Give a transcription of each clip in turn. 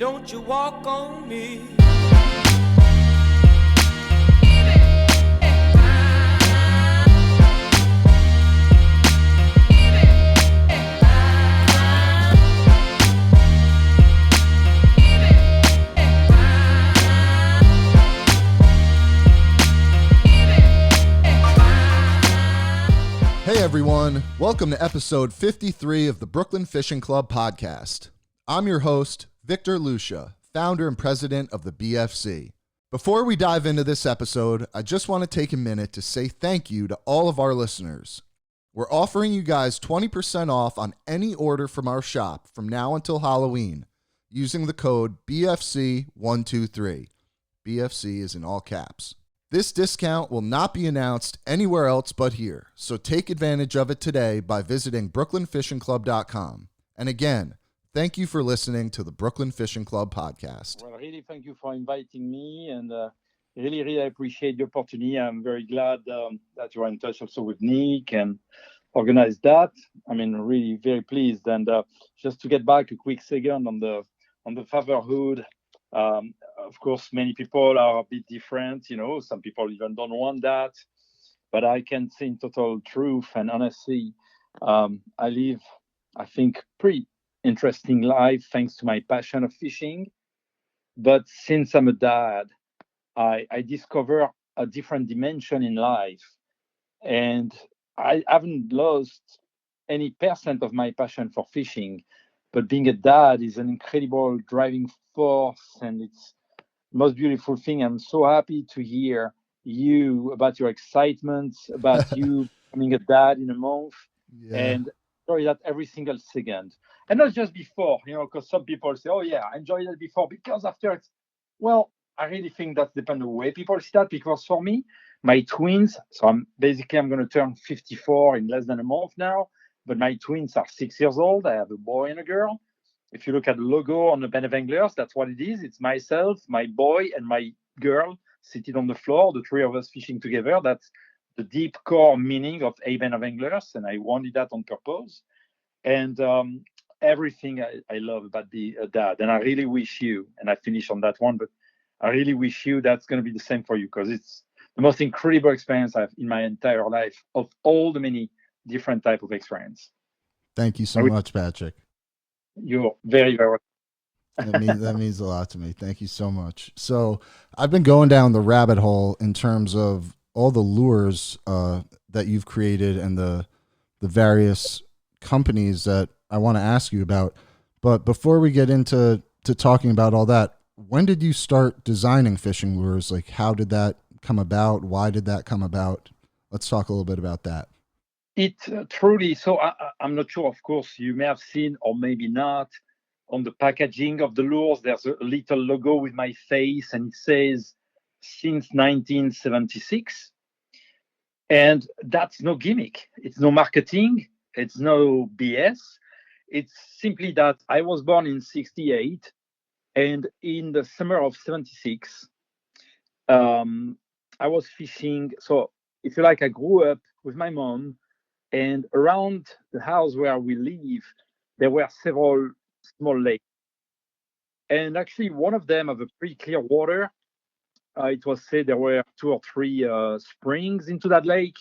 Don't you walk on me. Hey everyone, welcome to episode 53 of the Brooklyn Fishing Club podcast. I'm your host, Victor Lucia, founder and president of the BFC. Before we dive into this episode, I just want to take a minute to say thank you to all of our listeners. We're offering you guys 20% off on any order from our shop from now until Halloween using the code BFC123. BFC is in all caps. This discount will not be announced anywhere else but here, so take advantage of it today by visiting brooklynfishingclub.com. And again, thank you for listening to the Brooklyn Fishing Club podcast. Well, really, thank you for inviting me, and really appreciate the opportunity. I'm very glad that you are in touch also with Nick and organized that. I mean, really very pleased. And just to get back a quick second on the fatherhood. Of course, many people are a bit different. You know, some people even don't want that. But I can say in total truth and honesty, I live, I think, pretty interesting life thanks to my passion of fishing. But since I'm a dad, I discover a different dimension in life. And I haven't lost any percent of my passion for fishing. But being a dad is an incredible driving force, and it's the most beautiful thing. I'm so happy to hear you about your excitement, about you becoming a dad in a month, and enjoy that every single second. And not just before, you know, because some people say, oh, yeah, I enjoyed that before because after it's, well, I really think that depends on the way people see that. Because for me, my twins, so I'm going to turn 54 in less than a month now. But my twins are 6 years old. I have a boy and a girl. If you look at the logo on the Band of Anglers, that's what it is. It's myself, my boy, and my girl seated on the floor, the three of us fishing together. That's the deep core meaning of a Band of Anglers, and I wanted that on purpose. And everything I love about being a dad. And I really wish you, and I finish on that one, but I really wish you that's going to be the same for you, because it's the most incredible experience I've in my entire life of all the many different type of experience. Thank you so much, Patrick. You're very welcome. That means a lot to me. Thank you so much. So I've been going down the rabbit hole in terms of all the lures that you've created and the various companies that I want to ask you about. But before we get into talking about all that, when did you start designing fishing lures? Like, how did that come about? Why did that come about? Let's talk a little bit about that. It truly, so I'm not sure, of course, you may have seen or maybe not, on the packaging of the lures, there's a little logo with my face, and it says, since 1976. And that's no gimmick. It's no marketing. It's no BS. It's simply that I was born in 68, and in the summer of 76, I was fishing. So if you like, I grew up with my mom, and around the house where we live, there were several small lakes. And actually, one of them have a pretty clear water. It was said there were 2 or 3 springs into that lake.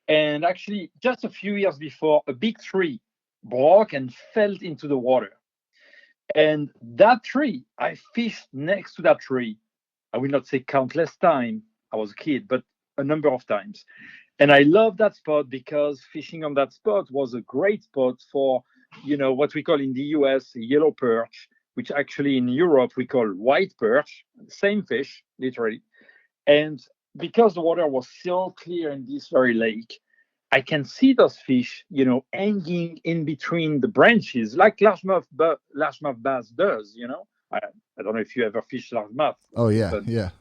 And actually, just a few years before, a big tree broke and fell into the water. And that tree, I fished next to that tree. I will not say countless times. I was a kid, but a number of times. And I love that spot because fishing on that spot was a great spot for, you know, what we call in the US yellow perch, which actually in Europe we call white perch, same fish, literally. And because the water was so clear in this very lake, I can see those fish, you know, hanging in between the branches, like largemouth bass does, you know. I don't know if you ever fish largemouth. Oh, yeah, but, yeah.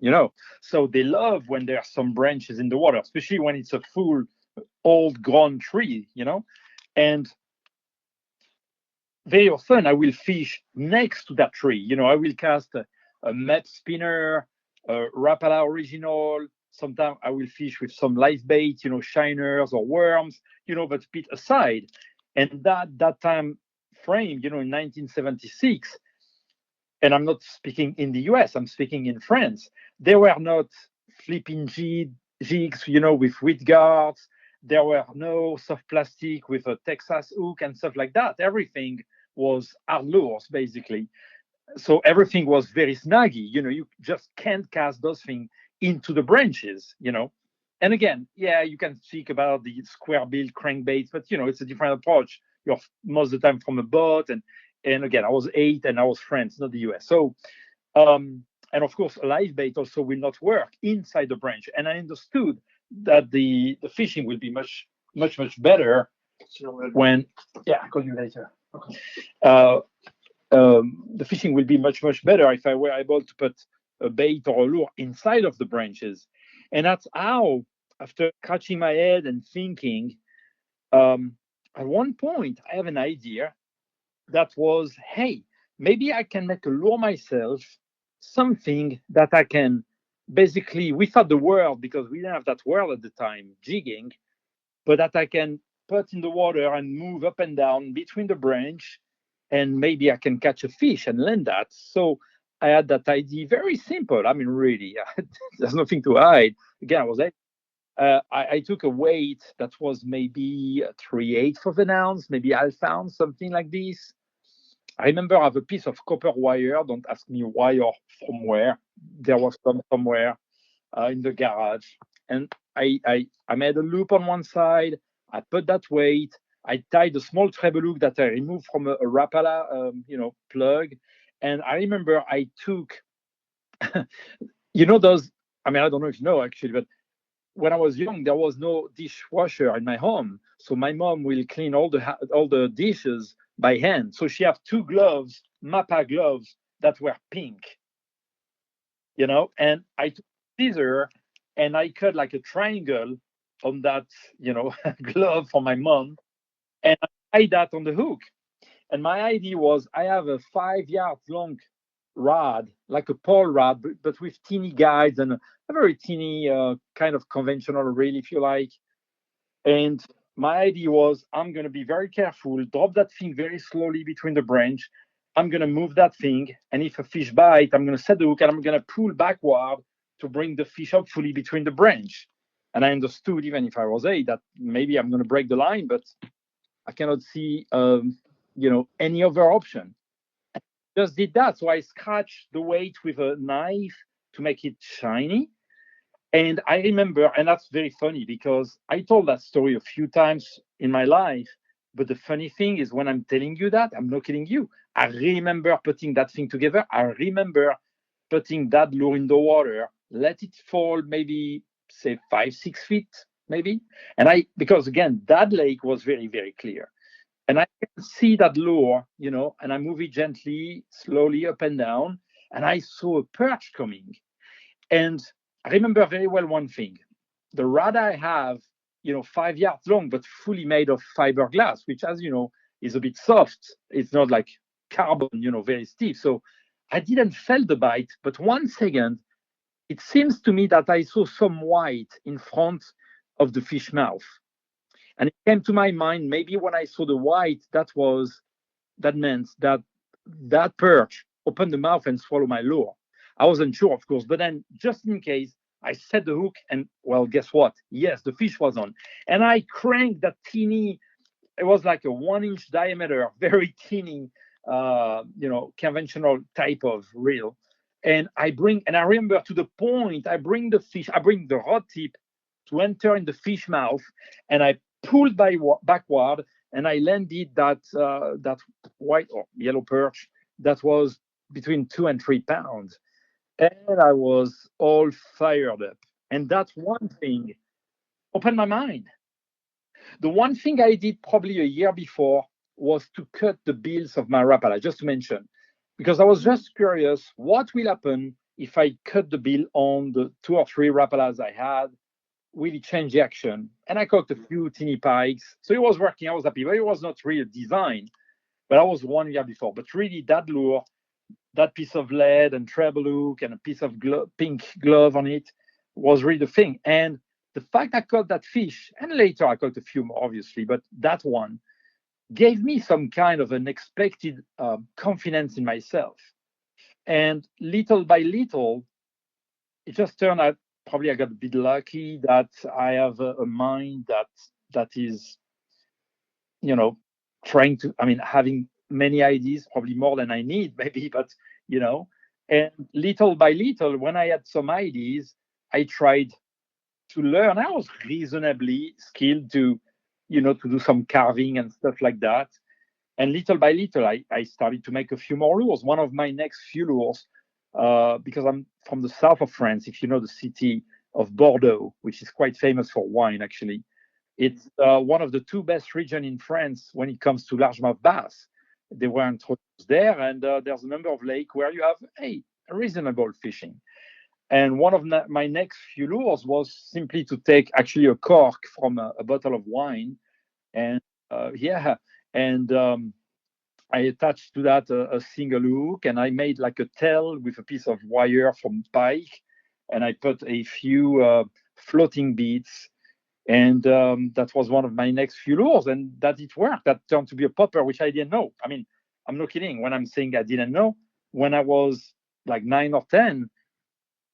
You know, so they love when there are some branches in the water, especially when it's a full old grown tree, you know. And very often I will fish next to that tree. You know, I will cast a Met spinner, a Rapala original. Sometimes I will fish with some live bait, you know, shiners or worms, you know, but pit aside. And that time frame, you know, in 1976, And I'm not speaking in the US, I'm speaking in France. They were not flipping jigs, with wheat guards. There were no soft plastic with a Texas hook and stuff like that. Everything was hard lures, basically. So everything was very snaggy. You just can't cast those things into the branches. And again, yeah, you can speak about the square bill crankbaits, but it's a different approach. You're most of the time from a boat, and again, I was 8 and I was France, not the US. So and of course, a live bait also will not work inside the branch. And I understood that the fishing will be much much much better when, yeah, I'll call you later. Okay. Uh, the fishing will be much much better if I were able to put a bait or a lure inside of the branches. And that's how, after scratching my head and thinking, um, at one point I have an idea that was, hey, maybe I can make a lure myself, something that I can basically, without the world, because we didn't have that world at the time, jigging, but that I can put in the water and move up and down between the branch, and maybe I can catch a fish and land that. So I had that idea, very simple. I mean, really, there's nothing to hide. Again, I took a weight that was maybe 3/8 of an ounce, maybe half ounce, something like this. I remember I have a piece of copper wire. Don't ask me why or from where. There was some somewhere in the garage, and I made a loop on one side. I put that weight. I tied a small treble hook that I removed from a Rapala, plug. And I remember I took, those. I mean, I don't know if you know actually, but when I was young, there was no dishwasher in my home, so my mom will clean all the dishes by hand. So she have two gloves, Mappa gloves that were pink, and I took a scissor and I cut like a triangle on that, glove for my mom, and I tied that on the hook. And my idea was, I have a 5 yards long rod, like a pole rod, but with teeny guides and a very teeny kind of conventional reel, if you like. And my idea was, I'm going to be very careful, drop that thing very slowly between the branch. I'm going to move that thing. And if a fish bite, I'm going to set the hook and I'm going to pull backward to bring the fish hopefully between the branch. And I understood, even if I was 8, that maybe I'm going to break the line, but I cannot see, any other option. Just did that. So I scratched the weight with a knife to make it shiny. And I remember, and that's very funny because I told that story a few times in my life. But the funny thing is, when I'm telling you that, I'm not kidding you. I remember putting that thing together. I remember putting that lure in the water, let it fall maybe, say, 5, 6 feet, maybe. Because again, that lake was very, very clear. And I can see that lure, and I move it gently, slowly up and down. And I saw a perch coming. And I remember very well one thing. The rod I have, 5 yards long, but fully made of fiberglass, which, as you know, is a bit soft. It's not like carbon, very stiff. So I didn't feel the bite, but 1 second, it seems to me that I saw some white in front of the fish mouth. And it came to my mind, maybe when I saw the white, that meant that perch opened the mouth and swallowed my lure. I wasn't sure, of course, but then just in case, I set the hook, and well, guess what? Yes, the fish was on. And I cranked that teeny, it was like a 1 inch diameter, very teeny, conventional type of reel. And I remember, to the point, I bring the rod tip to enter in the fish mouth, and I pulled backward, and I landed that white or yellow perch that was between 2 and 3 pounds, and I was all fired up. And that one thing opened my mind. The one thing I did probably a year before was to cut the bills of my Rapala, just to mention, because I was just curious what will happen if I cut the bill on the 2 or 3 Rapalas I had. Will it change the action? And I caught a few teeny pikes. So it was working. I was happy, but it was not really designed. But I was 1 year before. But really, that lure, that piece of lead and treble hook and a piece of pink glove on it was really the thing. And the fact I caught that fish, and later I caught a few more, obviously, but that one gave me some kind of unexpected confidence in myself. And little by little, it just turned out probably I got a bit lucky that I have a mind that is, you know, trying to, I mean, having many ideas, probably more than I need, maybe, but, you know, and little by little, when I had some ideas, I tried to learn. I was reasonably skilled to, to do some carving and stuff like that. And little by little, I started to make a few more lures. One of my next few lures, because I'm from the south of France, if you know the city of Bordeaux, which is quite famous for wine, actually. It's one of the two best regions in France when it comes to largemouth bass. They were introduced there, and there's a number of lakes where you have reasonable fishing. And one of my next few lures was simply to take actually a cork from a bottle of wine, and yeah, and I attached to that a single hook, and I made like a tail with a piece of wire from pike, and I put a few floating beads, and that was one of my next few lures, and that it worked. That turned to be a popper, which I didn't know. I mean, I'm not kidding when I'm saying I didn't know. When I was like 9 or 10,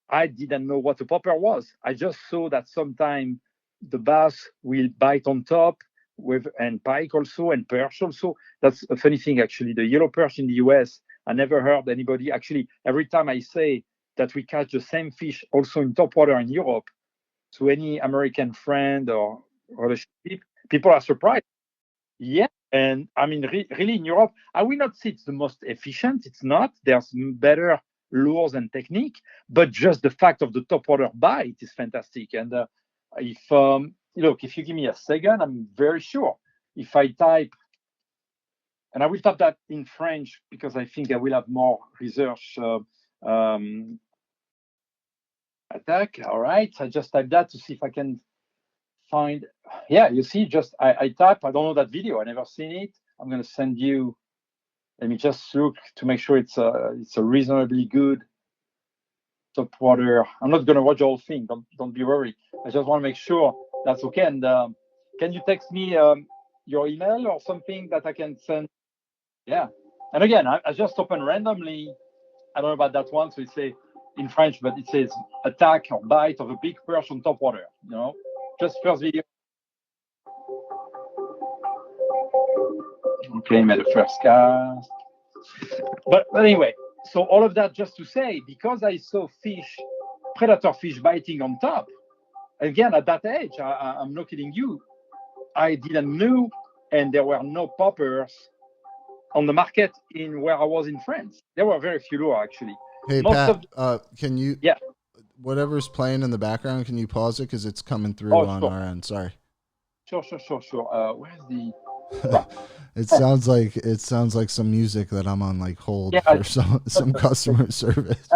I didn't know what a popper was. I just saw that sometime the bass will bite on top with and pike also and perch also. That's a funny thing actually. The yellow perch in the US, I never heard anybody actually. Every time I say that we catch the same fish also in top water in Europe to any American friend or the ship, people are surprised. Yeah, and I mean, really in Europe, I will not say it's the most efficient. It's not. There's better lures and technique, but just the fact of the top water bite is fantastic. And if look, if you give me a second, I'm very sure if I type, and I will type that in French because I think I will have more research. Um, Attack. All right, I just type that to see if I can find. Yeah, you see, just I type. I don't know that video. I never seen it. I'm gonna send you. Let me just look to make sure it's a reasonably good top water. I'm not gonna watch the whole thing. Don't be worried. I just want to make sure that's okay. And can you text me your email or something that I can send? Yeah. And again, I just open randomly. I don't know about that one. So it says in French, but it says attack or bite of a big perch on top water. Just first video. Okay, made a first cast. But anyway, so all of that just to say, because I saw predator fish biting on top, again, at that age, I'm not kidding you, I didn't know, and there were no poppers on the market in where I was in France. There were very few lure, actually. Hey, Most Pat, of can you, yeah, whatever's playing in the background, can you pause it? Because it's coming through oh, on sure, our end. Sorry. sure. Where's the It sounds like some music that I'm on like hold yeah, for some customer service.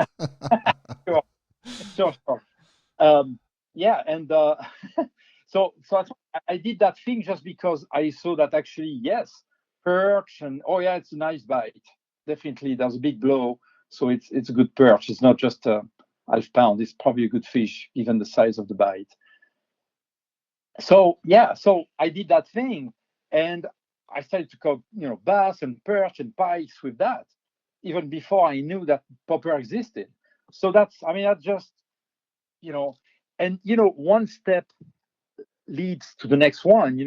sure, sure. Yeah, and so I did that thing just because I saw that actually yes, perch and oh yeah, it's a nice bite. Definitely, there's a big blow, so it's a good perch. It's not just a half pound. It's probably a good fish given the size of the bite. So yeah, so I did that thing, and I started to cook bass and perch and pikes with that, even before I knew that popper existed. So that's just you know, and one step leads to the next one.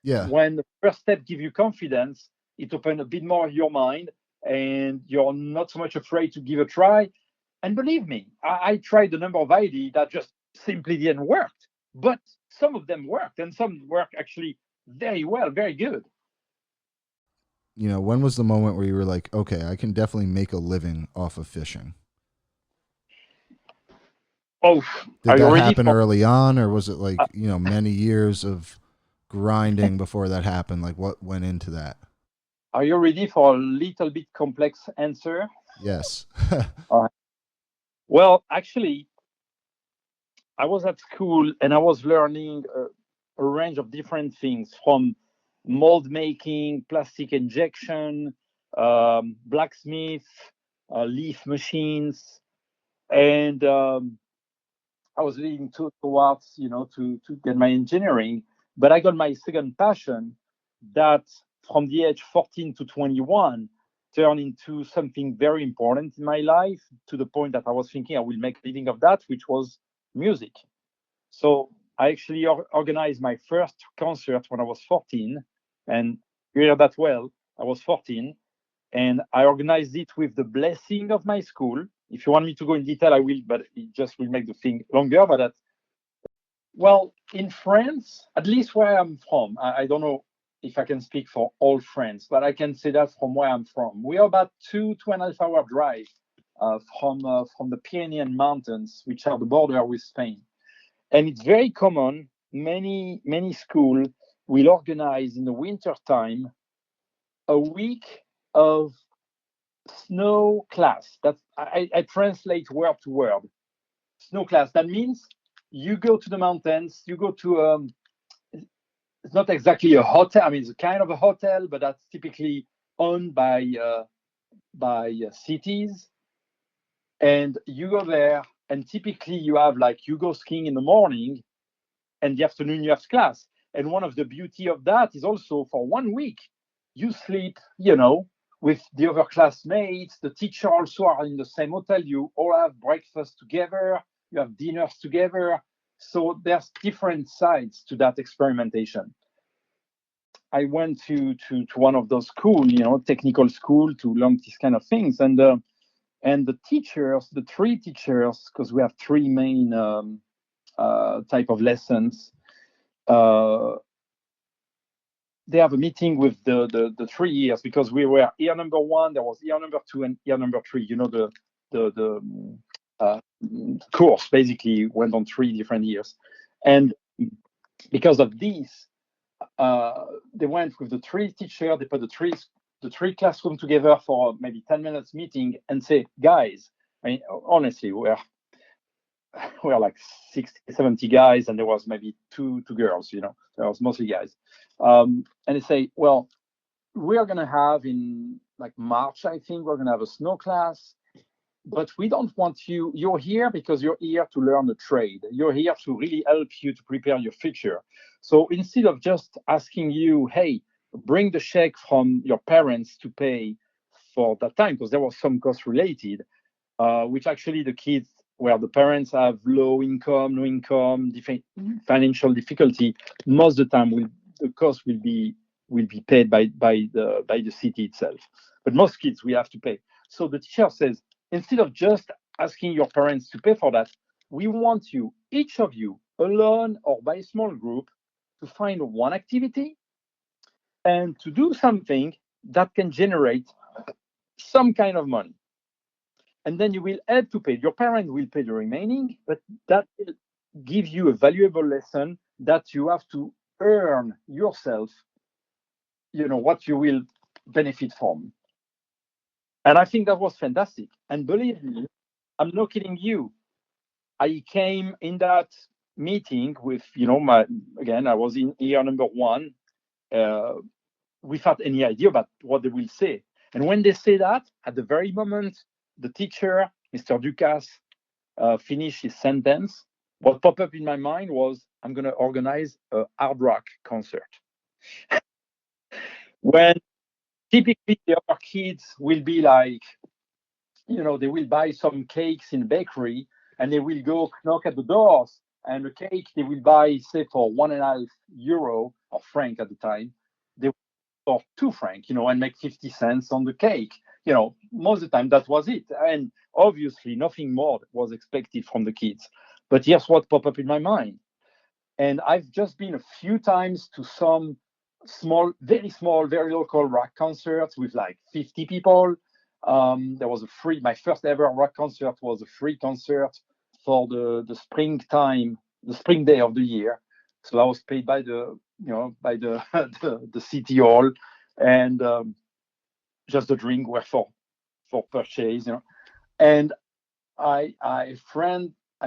Yeah. When the first step gives you confidence, it opens a bit more your mind, and you're not so much afraid to give a try. And believe me, I tried a number of ideas that just simply didn't work, but some of them worked, and some work actually very well, very good. When was the moment where you were like, okay, I can definitely make a living off of fishing? Oh, Did are you that ready happen for? early on, or was it like, many years of grinding before that happened? Like, what went into that? Are you ready for a little bit complex answer? Yes. All right. Well, actually, I was at school and I was learning a range of different things from mold making, plastic injection, blacksmith, leaf machines, and I was leading towards to get my engineering. But I got my second passion that from the age 14 to 21 turned into something very important in my life, to the point that I was thinking I will make a living of that, which was music. So I actually organized my first concert when I was 14. And you hear that well, I was 14. And I organized it with the blessing of my school. If you want me to go in detail, I will, but it just will make the thing longer. But that, well, in France, at least where I'm from, I don't know if I can speak for all France, but I can say that from where I'm from. We are about 2.5 hour drive from the Pyrenean Mountains, which are the border with Spain. And it's very common. Many schools will organize in the winter time a week of snow class. That's I translate word to word. Snow class. That means you go to the mountains. You go to it's not exactly a hotel. I mean, it's a kind of a hotel, but that's typically owned by cities. And you go there, and typically you have like you go skiing in the morning, and the afternoon you have class. And one of the beauty of that is also for 1 week you sleep, with the other classmates. The teacher also are in the same hotel. You all have breakfast together. You have dinners together. So there's different sides to that experimentation. I went to one of those schools, technical school, to learn these kind of things. And the teachers, the three teachers, because we have three main type of lessons. Uh, they have a meeting with the 3 years, because we were year number one, there was year number two, and year number three. The uh, course basically went on 3 different years, and because of this, they went with the three teacher. They put the three classroom together for maybe 10 minutes meeting and say, guys, I mean, honestly, we're like 60, 70 guys, and there was maybe two girls, there was mostly guys. And they say, well, we are going to have in like March, I think, we're going to have a snow class, but we don't want you're here because you're here to learn a trade. You're here to really help you to prepare your future. So instead of just asking you, hey, bring the check from your parents to pay for that time, because there was some cost related, which actually the kids where the parents have low income, no income, financial difficulty, most of the time the cost will be paid by the city itself. But most kids we have to pay. So the teacher says, instead of just asking your parents to pay for that, we want you, each of you, alone or by a small group, to find one activity and to do something that can generate some kind of money. And then you will have to pay. Your parents will pay the remaining, but that will give you a valuable lesson that you have to earn yourself, what you will benefit from. And I think that was fantastic. And believe me, I'm not kidding you. I came in that meeting with, I was in year number one, without any idea about what they will say. And when they say that, at the very moment, the teacher, Mr. Ducasse, finished his sentence, what popped up in my mind was, I'm going to organize a hard rock concert. When typically the other kids will be like, they will buy some cakes in the bakery, and they will go knock at the doors, and the cake they will buy, say, for 1.5 euro or franc at the time, they for 2 franc, and make 50 cents on the cake. Most of the time that was it. And obviously nothing more was expected from the kids. But here's what popped up in my mind. And I've just been a few times to some small, very local rock concerts with like 50 people. There was my first ever rock concert was a free concert for the springtime, the spring day of the year. So I was paid by the city hall, and just the drink were for purchase, And I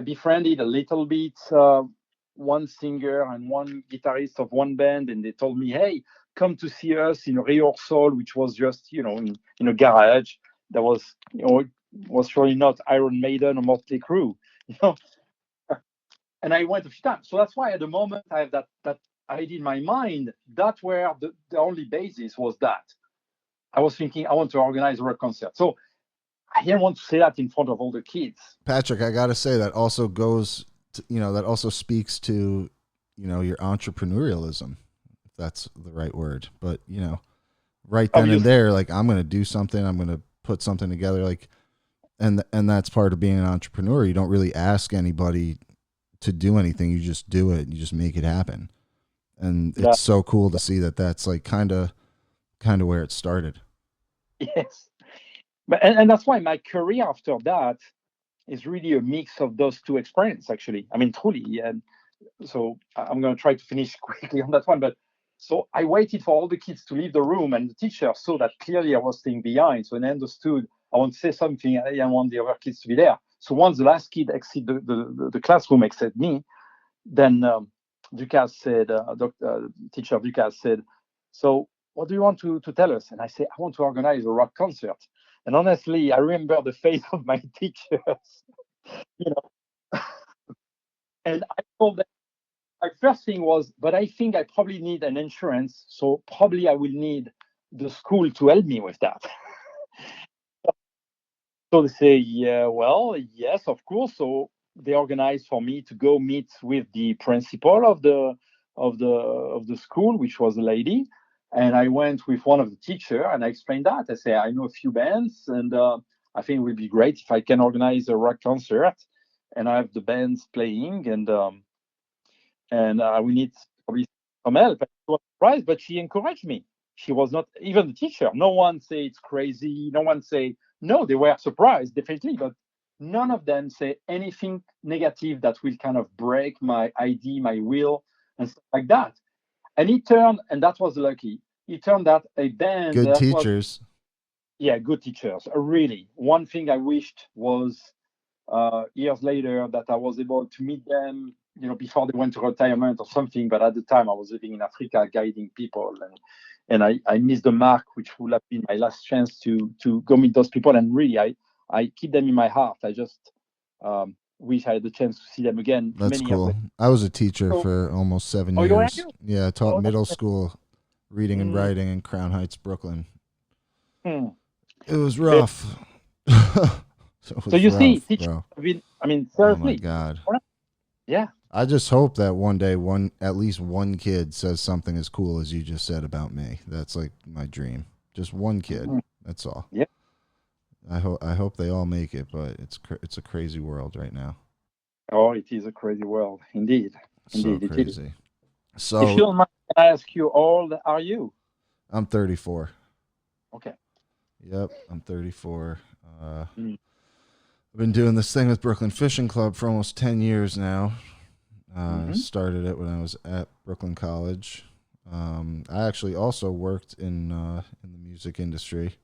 befriended a little bit one singer and one guitarist of one band, and they told me, hey, come to see us in a rehearsal, which was just in a garage. That was was surely not Iron Maiden or Motley Crue, you know. And I went a few times. So that's why at the moment I have that idea in my mind. That where the only basis was that. I was thinking I want to organize a rock concert. So I didn't want to say that in front of all the kids. Patrick, I got to say that also goes to, that also speaks to, your entrepreneurialism, if that's the right word. But, right then and there, like, I'm going to do something, I'm going to put something together, like, and that's part of being an entrepreneur. You don't really ask anybody to do anything. You just do it. You just make it happen. And it's so cool to see that that's like kind of where it started. Yes. But, and that's why my career after that is really a mix of those two experiences, actually. I mean, truly. And so I'm going to try to finish quickly on that one. But so I waited for all the kids to leave the room, and the teacher saw that clearly I was staying behind. So I understood I want to say something. I want the other kids to be there. So once the last kid exit the classroom except me, then Ducasse said, teacher Ducasse said, so what do you want to tell us? And I say, I want to organize a rock concert. And honestly, I remember the face of my teachers, and I told them, my first thing was, but I think I probably need an insurance, so probably I will need the school to help me with that. So they say, yeah, well, yes, of course. So they organized for me to go meet with the principal of the school, which was a lady. And I went with one of the teacher and I explained that. I say, I know a few bands, and I think it would be great if I can organize a rock concert and I have the bands playing, and we need probably some help. I was surprised, but she encouraged me. She was not even the teacher. No one say it's crazy. No one say no. They were surprised, definitely, but none of them say anything negative that will kind of break my ID, my will, and stuff like that. And it turned, and that was lucky. It turned out a band. Good teachers. Good teachers. Really. One thing I wished was years later that I was able to meet them, before they went to retirement or something. But at the time, I was living in Africa, guiding people, and I missed the mark, which would have been my last chance to go meet those people. And really, I keep them in my heart. I just wish I had the chance to see them again. That's cool. I was a teacher for almost 7 years. Yeah, I taught middle school reading and writing in Crown Heights, Brooklyn. It was rough. So you see, teachers have been, seriously. Oh my God. Yeah. I just hope that one day at least one kid says something as cool as you just said about me. That's like my dream. Just one kid. That's all. Yeah. I hope they all make it, but it's a crazy world right now. Oh, it is a crazy world, indeed. So crazy. So if you don't mind, can I ask you, how old are you? I'm 34. Okay. Yep, I'm 34. I've been doing this thing with Brooklyn Fishing Club for almost 10 years now. Started it when I was at Brooklyn College. I actually also worked in the music industry.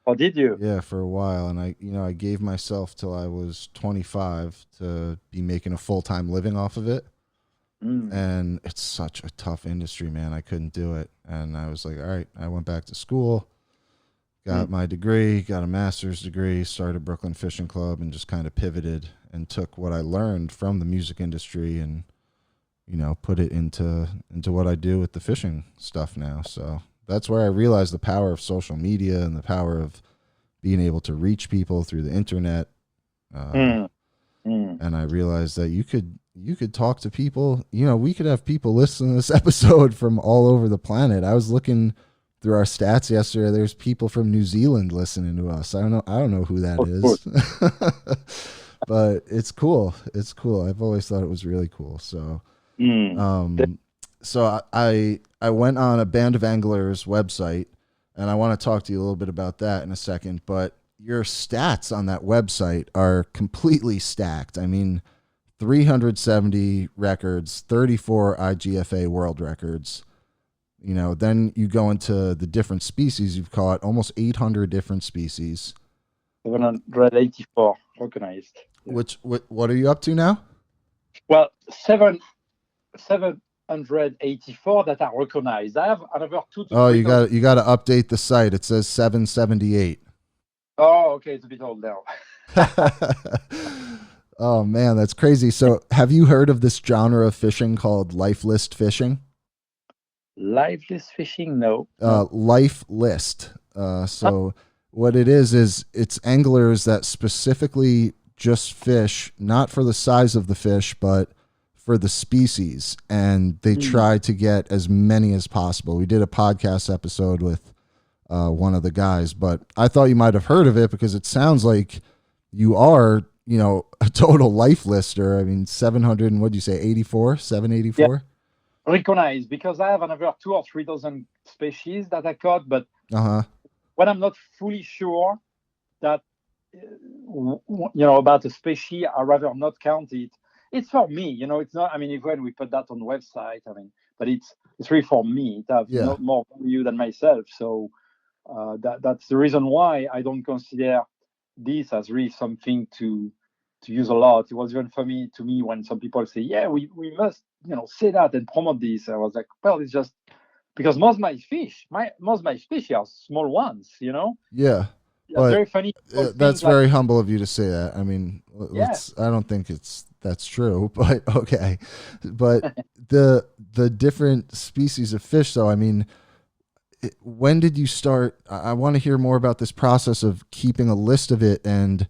Oh, did you? Yeah, for a while, and I gave myself till I was 25 to be making a full-time living off of it. And it's such a tough industry, man. I couldn't do it, and I was like, all right. I went back to school, got my degree, got a master's degree, started Brooklyn Fishing Club, and just kind of pivoted and took what I learned from the music industry and put it into what I do with the fishing stuff now. So that's where I realized the power of social media and the power of being able to reach people through the internet. And I realized that you could talk to people. We could have people listen to this episode from all over the planet. I was looking through our stats yesterday. There's people from New Zealand listening to us. I don't know who that is. But it's cool. It's cool. I've always thought it was really cool. So so I went on a Band of Anglers website, and I want to talk to you a little bit about that in a second, but your stats on that website are completely stacked. 370 records, 34 IGFA world records. Then you go into the different species you've caught, almost 800 different species. 784 recognized. Yeah. What are you up to now? Well, 784 that are recognized. I have another 2 to 3. Oh, you got to update the site. It says 778. Oh, okay, it's a bit old now. Oh man, that's crazy. So, have you heard of this genre of fishing called life list fishing? Life list fishing? No. Life list. So what it is it's anglers that specifically just fish, not for the size of the fish, but for the species. And they try to get as many as possible. We did a podcast episode with one of the guys, but I thought you might have heard of it because it sounds like you are, a total life lister. I mean, 700 and what'd you say, 84, 784? Yeah, recognized because I have another 2 or 3 dozen species that I caught, but when I'm not fully sure that about a species, I rather not count it. It's for me, it's not. I mean, if when we put that on the website, but it's really for me. It has Yeah. no more value than myself. So that's the reason why I don't consider this as really something to use a lot. It was even funny to me when some people say, "Yeah, we must say that and promote this." I was like, "Well, it's just because most of my fish are small ones, Yeah. That's But very funny. People that's think like, very humble of you to say that. I mean, yeah, I don't think that's true, but okay. But the different species of fish, though, I mean, when did you start? I want to hear more about this process of keeping a list of it and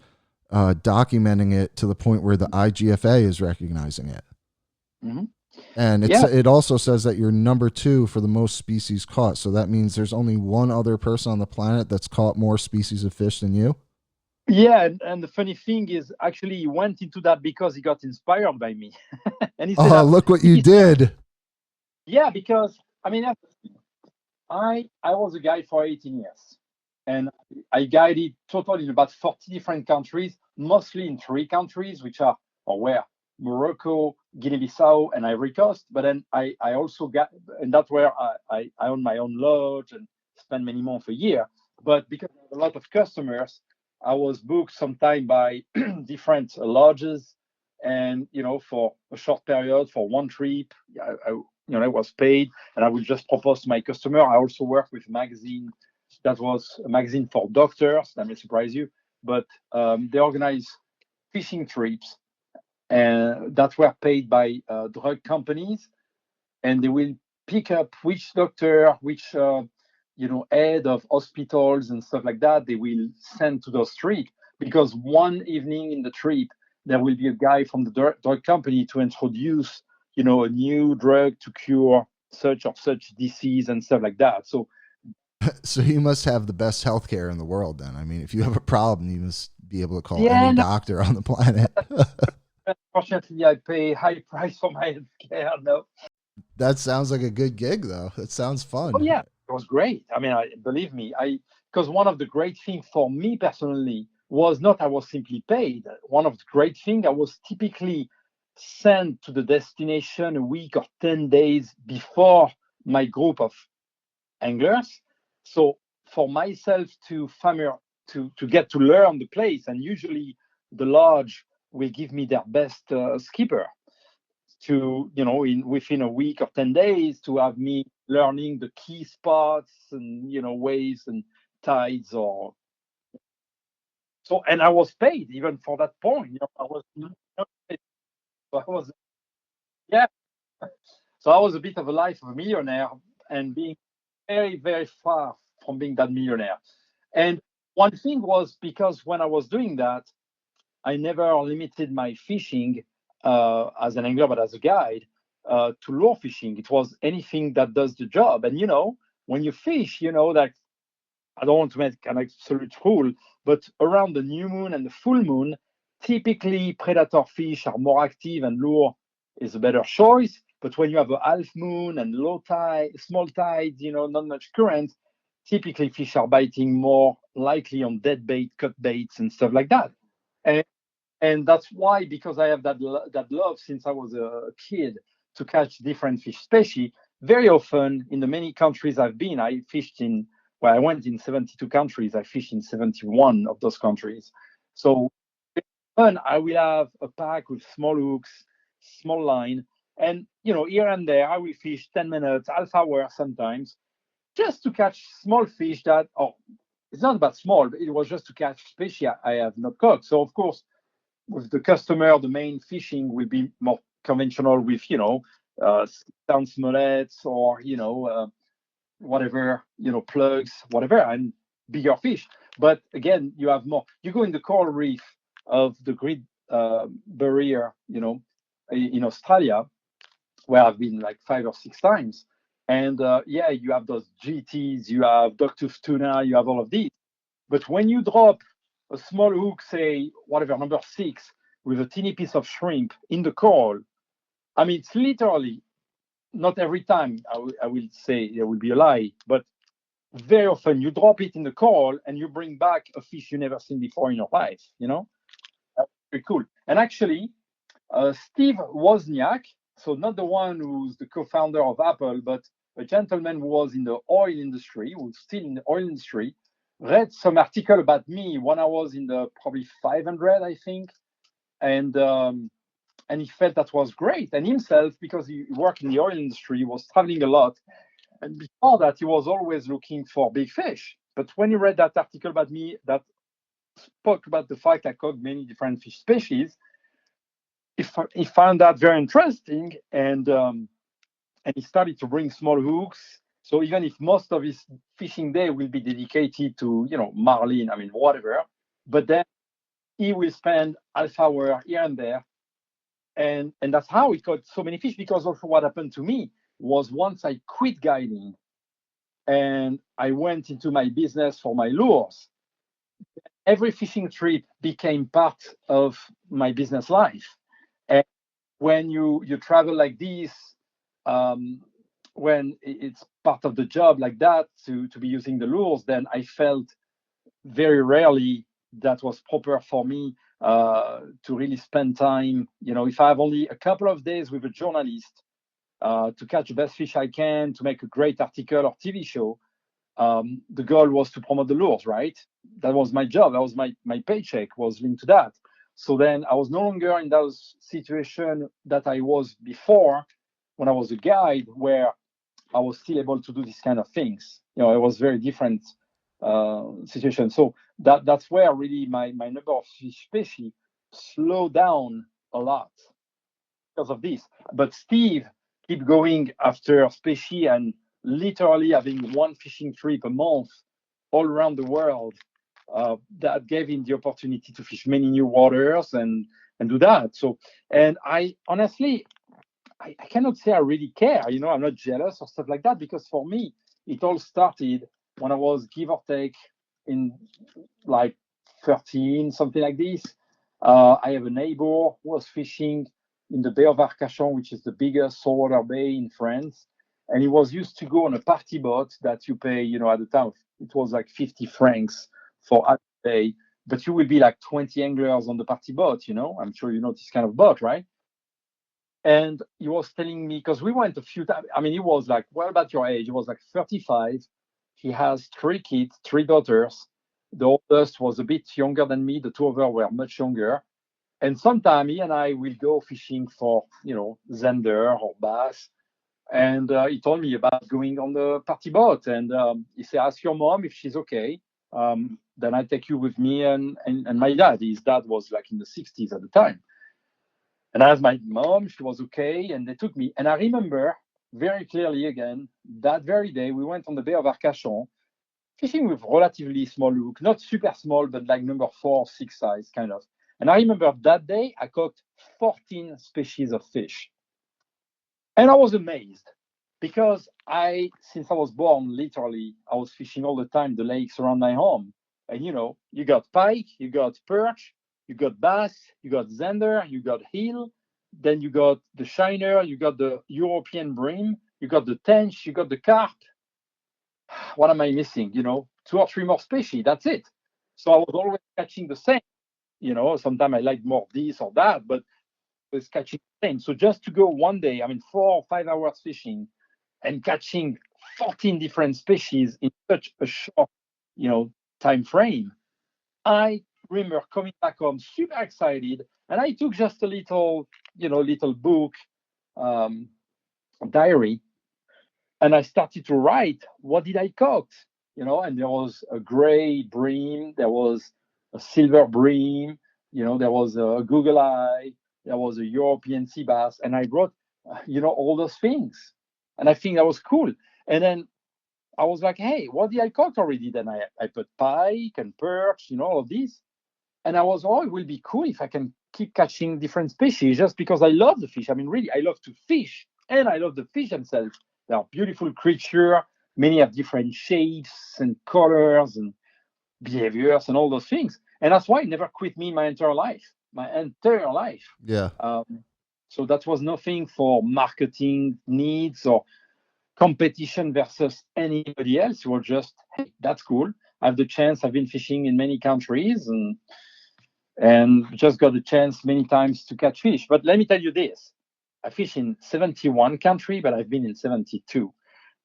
documenting it to the point where the IGFA is recognizing it. mm-hmm. And Yeah, it also says that you're number 2 for the most species caught. So that means there's only one other person on the planet that's caught more species of fish than you. yeah. And the funny thing is, actually, he went into that because he got inspired by me, and he said Oh, that. look what you did. Yeah, because I mean, I was a guide for 18 years, and I guided total in about 40 different countries, mostly in 3 countries, which are or were Morocco, Guinea-Bissau, and Ivory Coast. But then I also got, and that's where I own my own lodge and spend many months a year. But because I have a lot of customers, I was booked sometime by different lodges, and for a short period, for one trip, I was paid, and I will just propose to my customer. I also work with a magazine that was a magazine for doctors. That may surprise you, but they organize fishing trips and that were paid by drug companies, and they will pick up which doctor, which head of hospitals and stuff like that. They will send to those trips because one evening in the trip there will be a guy from the drug company to introduce a new drug to cure such or such disease and stuff like that. So So you must have the best healthcare in the world then. I mean, if you have a problem, you must be able to call any yeah, no, doctor on the planet. unfortunately I pay high price for my healthcare. No. That sounds like a good gig though. It sounds Oh fun. yeah, it was great. I mean, believe me, I because one of the great things for me personally was not I was simply paid. One of the great things I was typically sent to the destination a week or 10 days before my group of anglers. So for myself to familiar to get to learn the place, and usually the lodge will give me their best skipper to in within a week or 10 days to have me learning the key spots and waves and tides or so, and I was paid even for that point. I was not paid. So I was, yeah, so I was a bit of a life of a millionaire and being very very far from being that millionaire. And one thing was because when I was doing that, I never limited my fishing as an angler, but as a guide to lure fishing. It was anything that does the job. And when you fish, that I don't want to make an absolute rule, but around the new moon and the full moon, typically predator fish are more active and lure is a better choice. But when you have a half moon and low tide, small tides, not much current, typically fish are biting more likely on dead bait, cut baits, and stuff like that. And that's why, because I have that love since I was a kid to catch different fish species. Very often in the many countries I've been, I fished in. Well, I went in 72 countries. I fished in 71 of those countries. So often I will have a pack with small hooks, small line, and here and there I will fish 10 minutes, half hour sometimes, just to catch small fish that. Oh, it's not about small, but it was just to catch species I have not caught. So of course with the customer, the main fishing will be more conventional with, down smollets or, whatever, plugs, whatever. And bigger fish. But again, you have more. You go in the coral reef of the Great Barrier, in Australia, where I've been like 5 or 6 times. And yeah, you have those GTs, you have dogtooth tuna, you have all of these. But when you drop a small hook, say, whatever, number 6, with a teeny piece of shrimp in the coral, I mean, it's literally not every time, I will say it will be a lie, but very often you drop it in the coral and you bring back a fish you never seen before in your life, That's pretty cool. And actually, Steve Wozniak, so not the one who's the co-founder of Apple, but a gentleman who was in the oil industry, who's still in the oil industry, read some article about me when I was in the probably 500, I think, and he felt that was great. And himself, because he worked in the oil industry, was traveling a lot, and before that, he was always looking for big fish. But when he read that article about me that spoke about the fact I caught many different fish species, he found that very interesting, and he started to bring small hooks. So even if most of his fishing day will be dedicated to, marlin, I mean, whatever, but then he will spend half hour here and there. And that's how he caught so many fish, because also what happened to me was once I quit guiding and I went into my business for my lures, every fishing trip became part of my business life. And when you travel like this, when it's part of the job like that, to be using the lures, then I felt very rarely that was proper for me to really spend time. If I have only a couple of days with a journalist to catch the best fish I can, to make a great article or TV show, the goal was to promote the lures, right? That was my job. That was my paycheck was linked to that. So then I was no longer in those situation that I was before when I was a guide, where I was still able to do these kind of things. It was very different situation. So that's where really my number of fish species slowed down a lot because of this. But Steve keep going after species and literally having one fishing trip a month all around the world. That gave him the opportunity to fish many new waters and do that. So, and I honestly, I cannot say I really care. I'm not jealous or stuff like that, because for me, it all started when I was, give or take, in like 13, something like this. I have a neighbor who was fishing in the Bay of Arcachon, which is the biggest saltwater bay in France. And he was used to go on a party boat that you pay, at the time, it was like 50 francs for a day. But you will be like 20 anglers on the party boat, I'm sure you know this kind of boat, right? And he was telling me, because we went a few times. I mean, he was like, well, about your age. He was like 35. He has 3 kids, 3 daughters. The oldest was a bit younger than me. The two of them were much younger. And sometime he and I will go fishing for, zander or bass. And he told me about going on the party boat. And he said, ask your mom if she's okay. Then I take you with me and my dad. His dad was like in the 60s at the time. And I asked my mom, she was okay, and they took me. And I remember very clearly again, that very day, we went on the Bay of Arcachon, fishing with relatively small hook, not super small, but like number 4, 6 size kind of. And I remember that day, I caught 14 species of fish. And I was amazed, because since I was born, literally, I was fishing all the time the lakes around my home. And you got pike, you got perch, you got bass, you got zander, you got heel, then you got the shiner, you got the European bream, you got the tench, you got the carp. What am I missing? 2 or 3 more species. That's it. So I was always catching the same. Sometimes I like more this or that, but was catching the same. So just to go one day, I mean, 4 or 5 hours fishing and catching 14 different species in such a short, time frame. I remember coming back home super excited, and I took just a little book, um, diary, and I started to write what did I caught, and there was a gray bream, there was a silver bream, there was a Google eye, there was a European sea bass, and I wrote, all those things, and I think that was cool. And then I was like, hey, what did I caught already? Then I put pike and perch, all of these. And I was, it will be cool if I can keep catching different species just because I love the fish. I mean, really, I love to fish and I love the fish themselves. They are beautiful creatures. Many have different shapes and colors and behaviors and all those things. And that's why it never quit me my entire life, Yeah. So that was nothing for marketing needs or competition versus anybody else. It was just, hey, that's cool. I have the chance. I've been fishing in many countries and just got the chance many times to catch fish. But let me tell you this. I fish in 71 countries, but I've been in 72.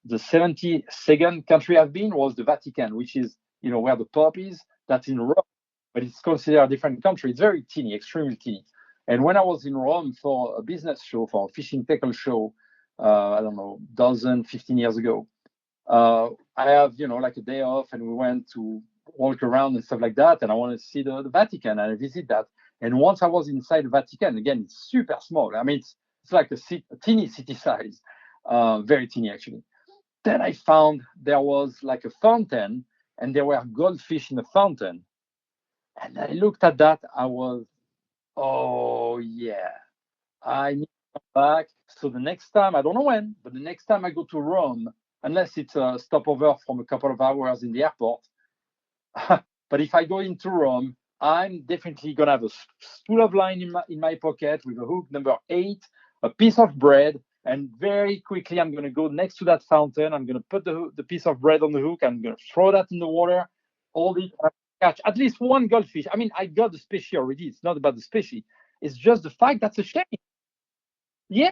The 72nd country I've been was the Vatican, which is, where the Pope is. That's in Rome, but it's considered a different country. It's very teeny, extremely teeny. And when I was in Rome for a business show, for a fishing tackle show, I don't know, 15 years ago, I have, like a day off and we went to walk around and stuff like that. And I wanted to see the Vatican and I visit that. And once I was inside the Vatican, again, it's super small. I mean, it's like a teeny city size, very teeny actually. Then I found there was like a fountain and there were goldfish in the fountain. And I looked at that. I was, oh, yeah, I need to come back. So the next time, I don't know when, but the next time I go to Rome, unless it's a stopover from a couple of hours in the airport, but if I go into Rome, I'm definitely going to have a spool of line in my pocket with a hook number 8, a piece of bread, and very quickly I'm going to go next to that fountain. I'm going to put the piece of bread on the hook. I'm going to throw that in the water, hold it, catch at least one goldfish. I mean, I got the species already. It's not about the species. It's just the fact that's a shame. Yeah,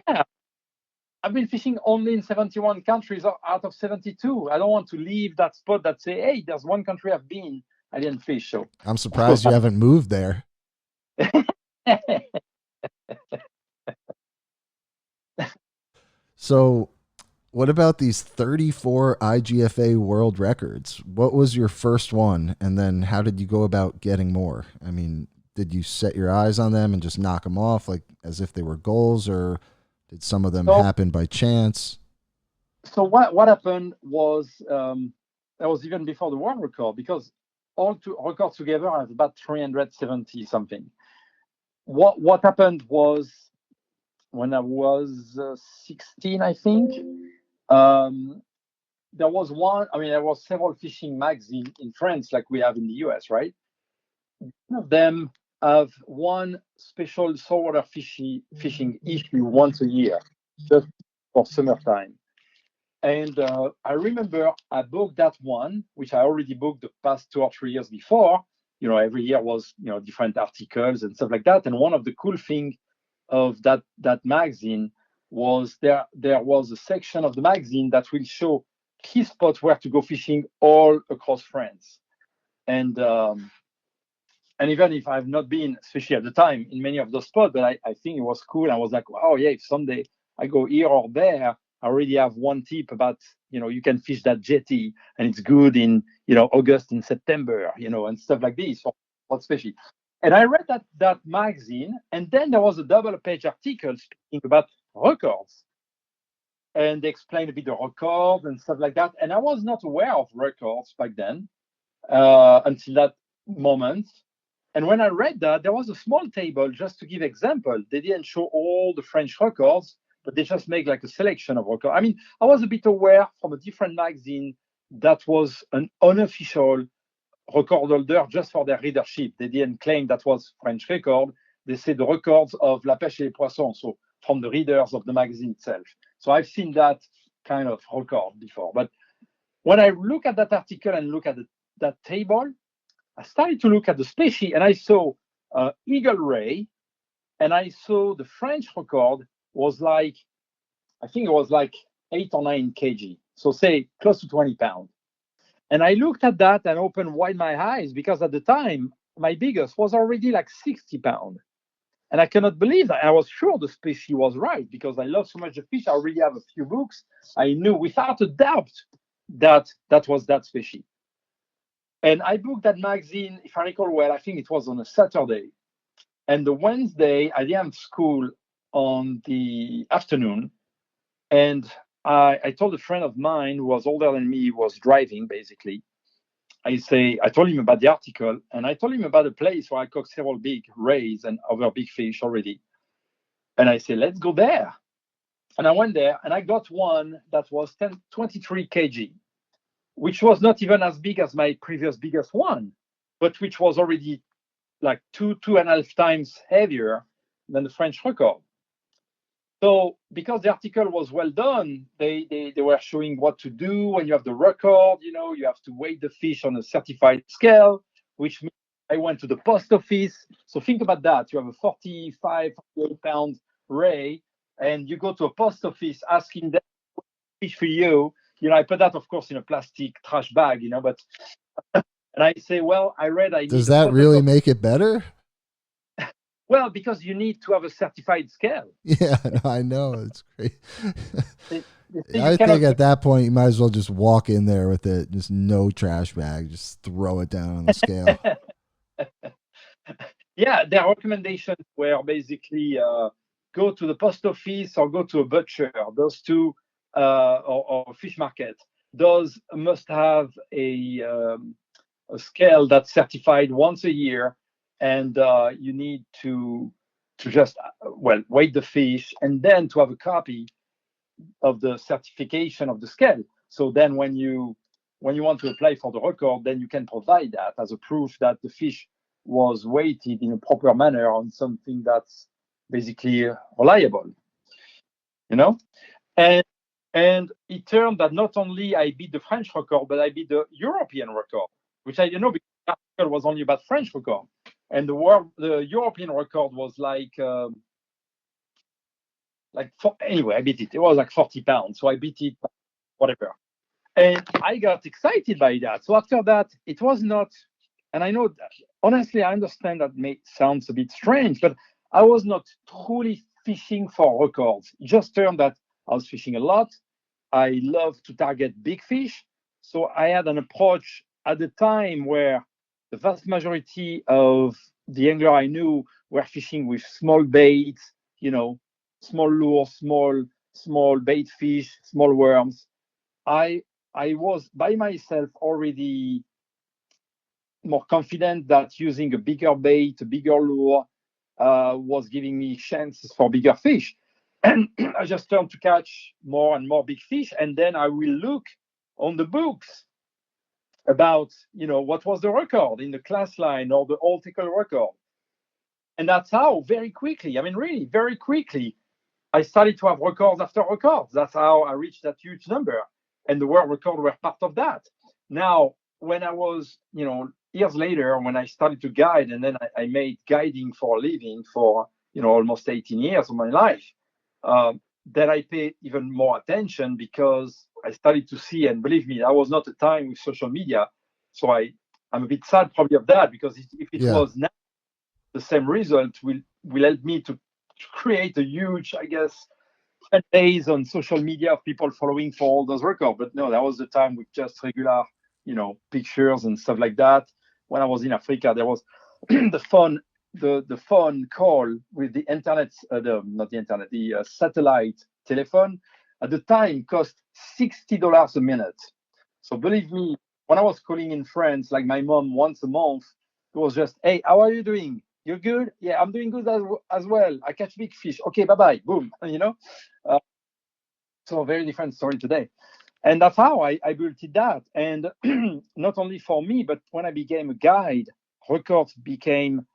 I've been fishing only in 71 countries out of 72. I don't want to leave that spot that say, hey, there's one country I've been, I didn't fish. So I'm surprised you haven't moved there. So, what about these 34 IGFA world records? What was your first one? And then how did you go about getting more? I mean, did you set your eyes on them and just knock them off like as if they were goals, or did some of them happen by chance? So what happened was that was even before the world record, because all two records together are about 370 something. What happened was when I was 16, I think. There was one. I mean, there was several fishing magazines in France, like we have in the US, right? One of them have one special saltwater fishing issue once a year, just for summertime. And I remember I booked that one, which I already booked the past 2 or 3 years before. Every year was different articles and stuff like that. And one of the cool things of that magazine was there was a section of the magazine that will show key spots where to go fishing all across France. And even if I've not been, especially at the time, in many of those spots, but I think it was cool. I was like, oh yeah, if someday I go here or there, I already have one tip about, you can fish that jetty and it's good in, August and September, and stuff like this, or especially. And I read that magazine, and then there was a double-page article speaking about records. And they explained a bit the records and stuff like that. And I was not aware of records back then until that moment. And when I read that, there was a small table just to give example. They didn't show all the French records, but they just make like a selection of records. I mean, I was a bit aware from a different magazine that was an unofficial record holder just for their readership. They didn't claim that was French record. They said the records of La Pêche et les Poissons, so from the readers of the magazine itself. So I've seen that kind of record before. But when I look at that article and look at that table, I started to look at the species, and I saw eagle ray, and I saw the French record was like, I think it was like 8 or 9 kg, so say close to 20 pounds. And I looked at that and opened wide my eyes, because at the time my biggest was already like 60 pounds. And I cannot believe that. I was sure the species was right, because I love so much the fish. I already have a few books. I knew without a doubt that was that species. And I booked that magazine, if I recall well, I think it was on a Saturday. And the Wednesday, I didn't have school on the afternoon. And I told a friend of mine who was older than me, was driving basically. I told him about the article, and I told him about a place where I caught several big rays and other big fish already. And I said, let's go there. And I went there and I got one that was 23 kg, which was not even as big as my previous biggest one, but which was already like two and a half times heavier than the French record. So because the article was well done, they were showing what to do when you have the record. You have to weigh the fish on a certified scale, which means I went to the post office. So think about that. You have a 45 pound ray, and you go to a post office asking them to fish for you. I put that, of course, in a plastic trash bag, but and I say, well, I read I Does need a that really photocopy. make it better? Well, because you need to have a certified scale. Yeah, no, I know. It's great. You I cannot. think at that point you might as well just walk in there with it, just no trash bag, just throw it down on the scale. Yeah, their recommendations were basically go to the post office or go to a butcher. Those two, or fish market. Those must have a scale that's certified once a year, and you need to just weigh the fish, and then to have a copy of the certification of the scale. So then when you want to apply for the record, then you can provide that as a proof that the fish was weighted in a proper manner on something that's basically reliable, you know? And and it turned that not only I beat the French record, but I beat the European record, which I didn't know because the article was only about French record. And the European record was anyway, I beat it. It was like 40 pounds. So I beat it, whatever. And I got excited by that. So after that, it was not, and I know that, honestly, I understand that may sounds a bit strange, but I was not truly fishing for records. It just turned that I was fishing a lot. I love to target big fish. So I had an approach at the time where the vast majority of the angler I knew were fishing with small baits, you know, small lures, small bait fish, small worms. I I was by myself already more confident that using a bigger bait, a bigger lure, was giving me chances for bigger fish. And I just turned to catch more and more big fish, and then I will look on the books about what was the record in the class line or the all tackle record, and that's how very quickly, I mean, really very quickly, I started to have records after records. That's how I reached that huge number. And the world record were part of that. Now, when I was, years later, when I started to guide, and then I made guiding for a living for, almost 18 years of my life, then I paid even more attention because I started to see, and believe me, that was not a time with social media. So I'm a bit sad probably of that, because if it Yeah. was now, the same result will help me to create a huge, I guess, fan base on social media of people following for all those records. But no, that was the time with just regular, pictures and stuff like that. When I was in Africa, there was the phone call with the internet, not the internet, the satellite telephone. At the time, cost $60 a minute. So believe me, when I was calling in France, like my mom once a month, it was just, hey, how are you doing? You're good? Yeah, I'm doing good as well. I catch big fish. Okay, bye bye. Boom. Uh, so very different story today. And that's how I built it that. And not only for me, but when I became a guide, records became,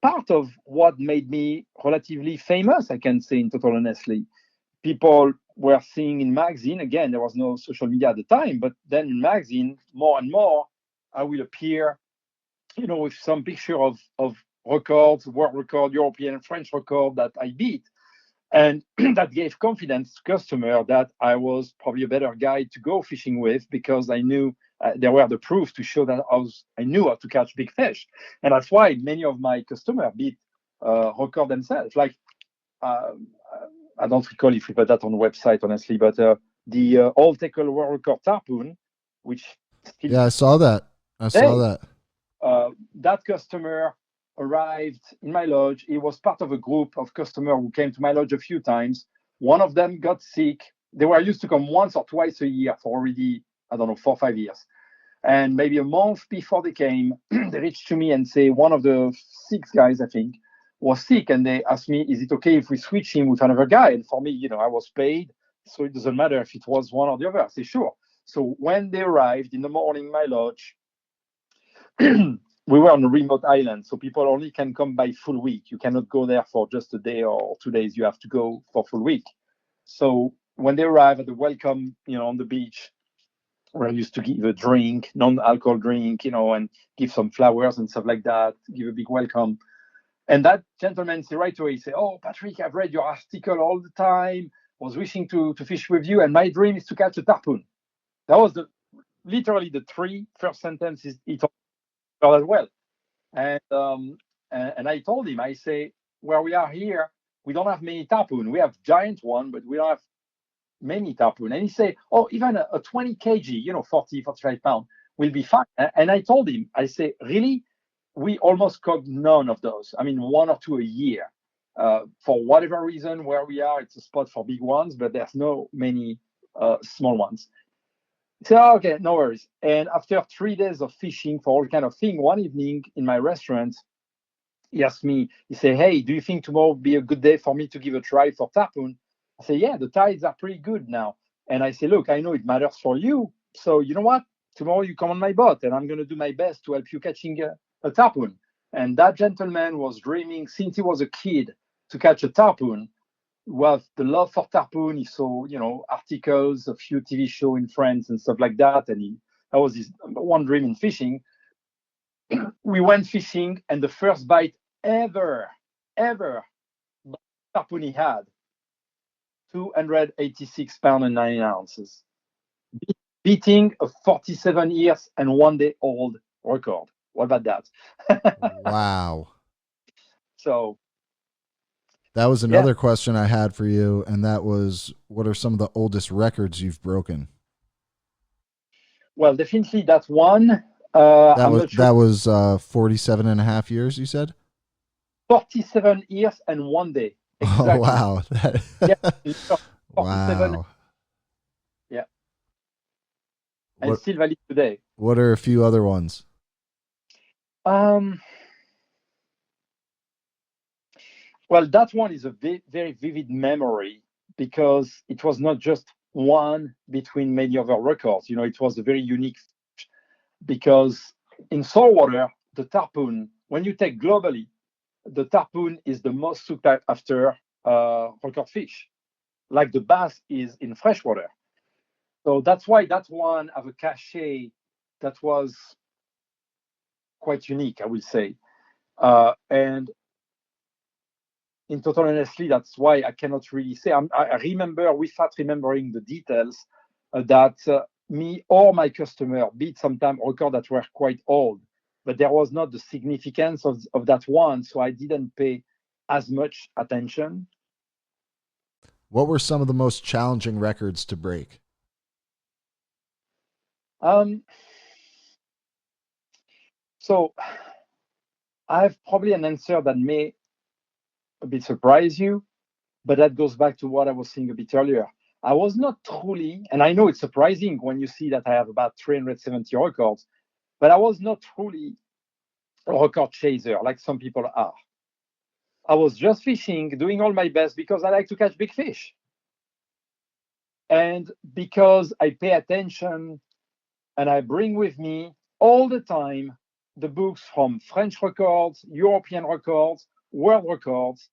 part of what made me relatively famous, I can say in total honestly. People were seeing in magazine, again, there was no social media at the time, but then in magazine, more and more, I will appear, with some picture of records, world record, European and French record that I beat. And that gave confidence to customer that I was probably a better guide to go fishing with, because I knew there were the proof to show that I knew how to catch big fish. And that's why many of my customers beat record themselves. Like, uh, I don't recall if we put that on the website, honestly, but the all tackle world record harpoon, which still Yeah, I saw that. I saw today, that. that customer arrived in my lodge. He was part of a group of customers who came to my lodge a few times. One of them got sick. They were used to come once or twice a year for already, I don't know, 4 or 5 years. And maybe a month before they came, they reached to me and say one of the 6 guys, I think, was sick, and they asked me, "Is it okay if we switch him with another guy?" And for me, I was paid, so it doesn't matter if it was one or the other. I say sure. So when they arrived in the morning, my lodge, we were on a remote island, so people only can come by full week. You cannot go there for just a day or 2 days. You have to go for full week. So when they arrive at the welcome, on the beach, where I used to give a drink, non-alcohol drink, and give some flowers and stuff like that, give a big welcome. And that gentleman said right away, he said, "Oh, Patrick, I've read your article all the time. Was wishing to fish with you, and my dream is to catch a tarpon." That was literally the 3 first sentences he told me as well. And I told him, I say, where we are here, we don't have many tarpon. We have giant one, but we don't have many tarpon. And he said, "Oh, even a 20 kg, 40, 45 pounds will be fine." And I told him, I say, "Really? We almost caught none of those. I mean, 1 or 2 a year. For whatever reason, where we are, it's a spot for big ones, but there's no many small ones." So, okay, no worries. And after 3 days of fishing for all kind of thing, one evening in my restaurant, he asked me, he said, "Hey, do you think tomorrow would be a good day for me to give a try for tarpon?" I said, "Yeah, the tides are pretty good now." And I said, "Look, I know it matters for you. So you know what? Tomorrow you come on my boat and I'm going to do my best to help you catching a tarpon." And that gentleman was dreaming since he was a kid to catch a tarpon. With the love for tarpon, he saw, articles, a few TV shows in France and stuff like that. And that was his number one dream in fishing. We went fishing, and the first bite ever, tarpon he had, 286 pounds and 9 ounces, beating a 47 years and 1 day old record. What about that? Wow. So That was another question I had for you, and that was, what are some of the oldest records you've broken? Well, definitely that's one. That was 47 and a half years, you said? 47 years and 1 day. Exactly. Oh, wow. Yeah, 47. Wow. Yeah. And still valid today. What are a few other ones? Well, that one is a very vivid memory because it was not just one between many other records. It was a very unique because in saltwater, the tarpon, when you take globally, the tarpon is the most sought after record fish, like the bass is in freshwater. So that's why that one have a cachet that was quite unique, I will say. And in total honesty, that's why I cannot really say. I remember, without remembering the details, that me or my customer beat sometime record that were quite old, but there was not the significance of that one, so I didn't pay as much attention. What were some of the most challenging records to break? So I have probably an answer that may a bit surprise you, but that goes back to what I was saying a bit earlier. I was not truly, and I know it's surprising when you see that I have about 370 records, but I was not truly a record chaser like some people are. I was just fishing, doing all my best because I like to catch big fish. And because I pay attention and I bring with me all the time the books from French records, European records, world records,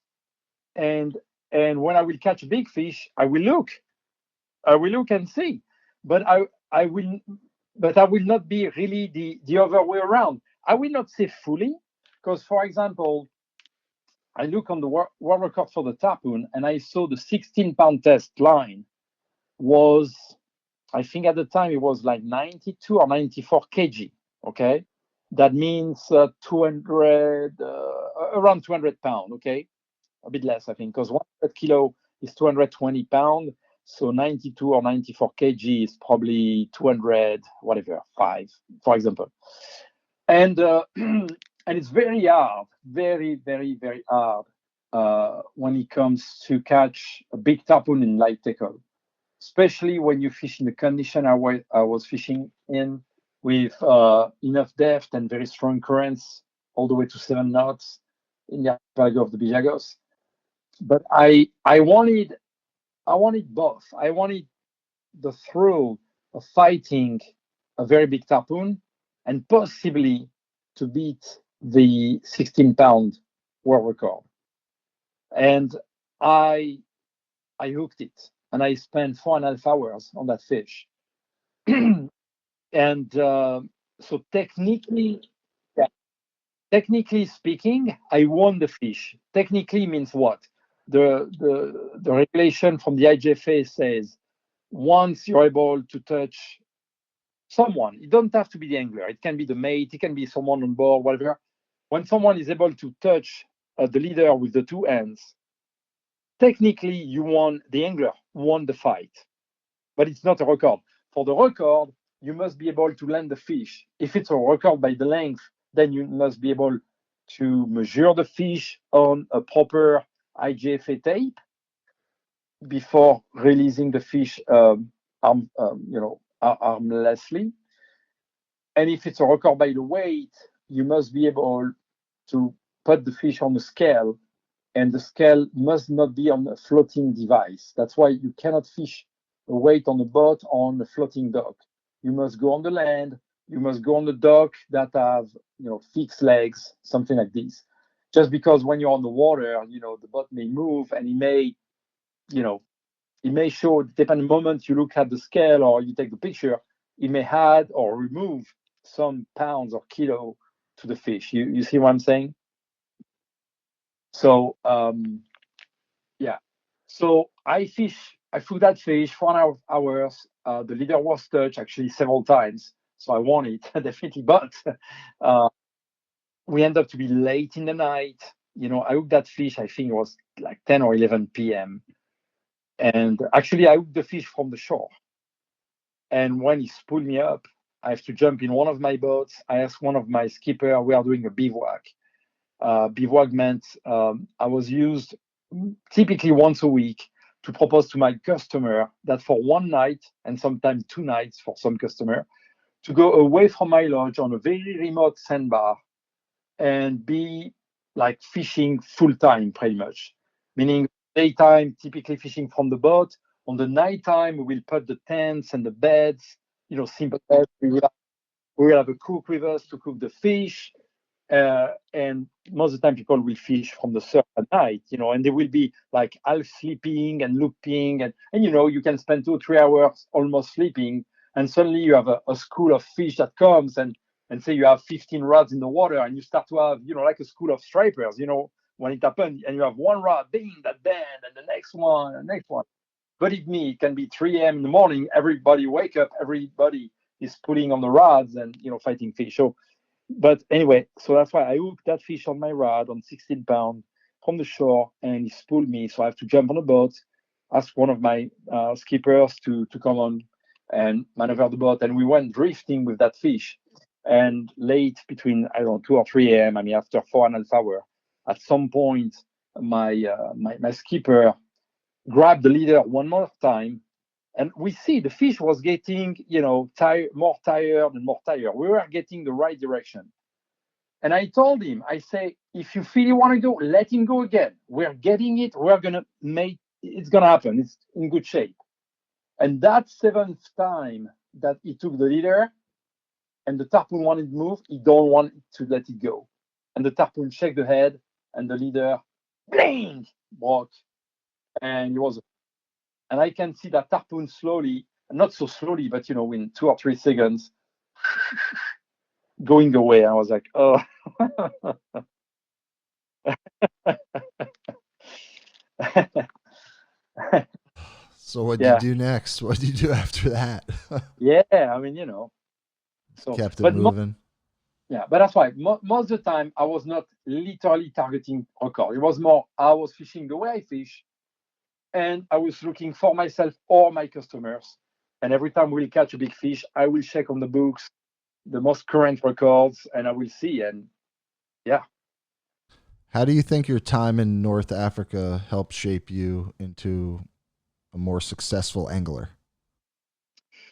and when I will catch a big fish, I will look and see, but I will not be really the other way around. I will not say fully, because for example, I look on the world record for the tarpon, and I saw the 16-pound test line was, I think at the time it was like 92 or 94 kg. Okay, that means 200, around 200 pound. Okay, a bit less, I think, because 100 kilo is 220 pound. So 92 or 94 kg is probably 200, whatever, 5, for example. And and it's very hard, very, very, very hard when it comes to catch a big tarpon in live tackle. especially when you fish in the condition I was fishing in, with enough depth and very strong currents all the way to 7 knots in the archipelago of the Villagos. But I wanted both. I wanted the thrill of fighting a very big tarpon and possibly to beat the 16-pound world record. And I I hooked it, and I spent 4.5 hours on that fish. And so yeah, technically speaking, I won the fish. Technically means what? The regulation from the IGFA says once you're able to touch someone, it don't have to be the angler. It can be the mate. It can be someone on board, whatever. When someone is able to touch the leader with the two hands, technically you won. The angler won the fight, but it's not a record. For the record, you must be able to land the fish. If it's a record by the length, then you must be able to measure the fish on a proper IGFA tape before releasing the fish armlessly. And if it's a record by the weight, you must be able to put the fish on the scale, and the scale must not be on a floating device. That's why you cannot fish a weight on a boat on a floating dock. You must go on the land. You must go on the dock that have fixed legs, something like this. Just because when you're on the water, the boat may move, and you know, it may show, depending on the moment you look at the scale or you take the picture, it may add or remove some pounds or kilo to the fish. You see what I'm saying? So yeah. So I threw that fish 4.5 hours. The leader was touched actually several times, so I won it definitely. But uh, we end up to be late in the night. I hooked that fish. I think it was like 10 or 11 p.m. And actually, I hooked the fish from the shore. And when he spooled me up, I have to jump in one of my boats. I asked one of my skipper. We are doing a bivouac. Bivouac meant I was used typically once a week to propose to my customer that for one night and sometimes 2 nights for some customer to go away from my lodge on a very remote sandbar and be like fishing full time, pretty much. Meaning daytime, typically fishing from the boat. On the nighttime, we will put the tents and the beds, simple beds. We will have a cook with us to cook the fish. And most of the time people will fish from the surf at night, and they will be like half sleeping and looping, and you can spend 2 or 3 hours almost sleeping, and suddenly you have a school of fish that comes, and say you have 15 rods in the water, and you start to have like a school of stripers, when it happens, and you have one rod, bing, that bend, and the next one, and the next one. Believe me, it can be 3 a.m. in the morning, everybody wake up, everybody is pulling on the rods and fighting fish. So but anyway, so that's why I hooked that fish on my rod on 16 pound from the shore, and he spooled me. So I have to jump on a boat, ask one of my skippers to come on and maneuver the boat, and we went drifting with that fish. And late between, I don't know, 2 or 3 a.m., I mean after 4.5 hours, at some point my skipper grabbed the leader one more time, and we see the fish was getting more tired and more tired. We were getting the right direction, and I told him, I say, if you feel you want to go, let him go again. We're getting it. We're gonna make it's gonna happen. It's in good shape. And that seventh time that he took the leader and the tarpon wanted to move, he don't want to let it go, and the tarpon shook the head, and the leader bling broke, and he was, and I can see that tarpon slowly, not so slowly, but in 2 or 3 seconds, going away. I was like, oh. So what did Yeah, you do next? What did you do after that? yeah. I mean, so, Kept it but moving. yeah, but that's why most of the time I was not literally targeting record. It was more I was fishing the way I fish, and I was looking for myself or my customers. And every time we'll catch a big fish, I will check on the books the most current records, and I will see. And yeah. How do you think your time in North Africa helped shape you into a more successful angler?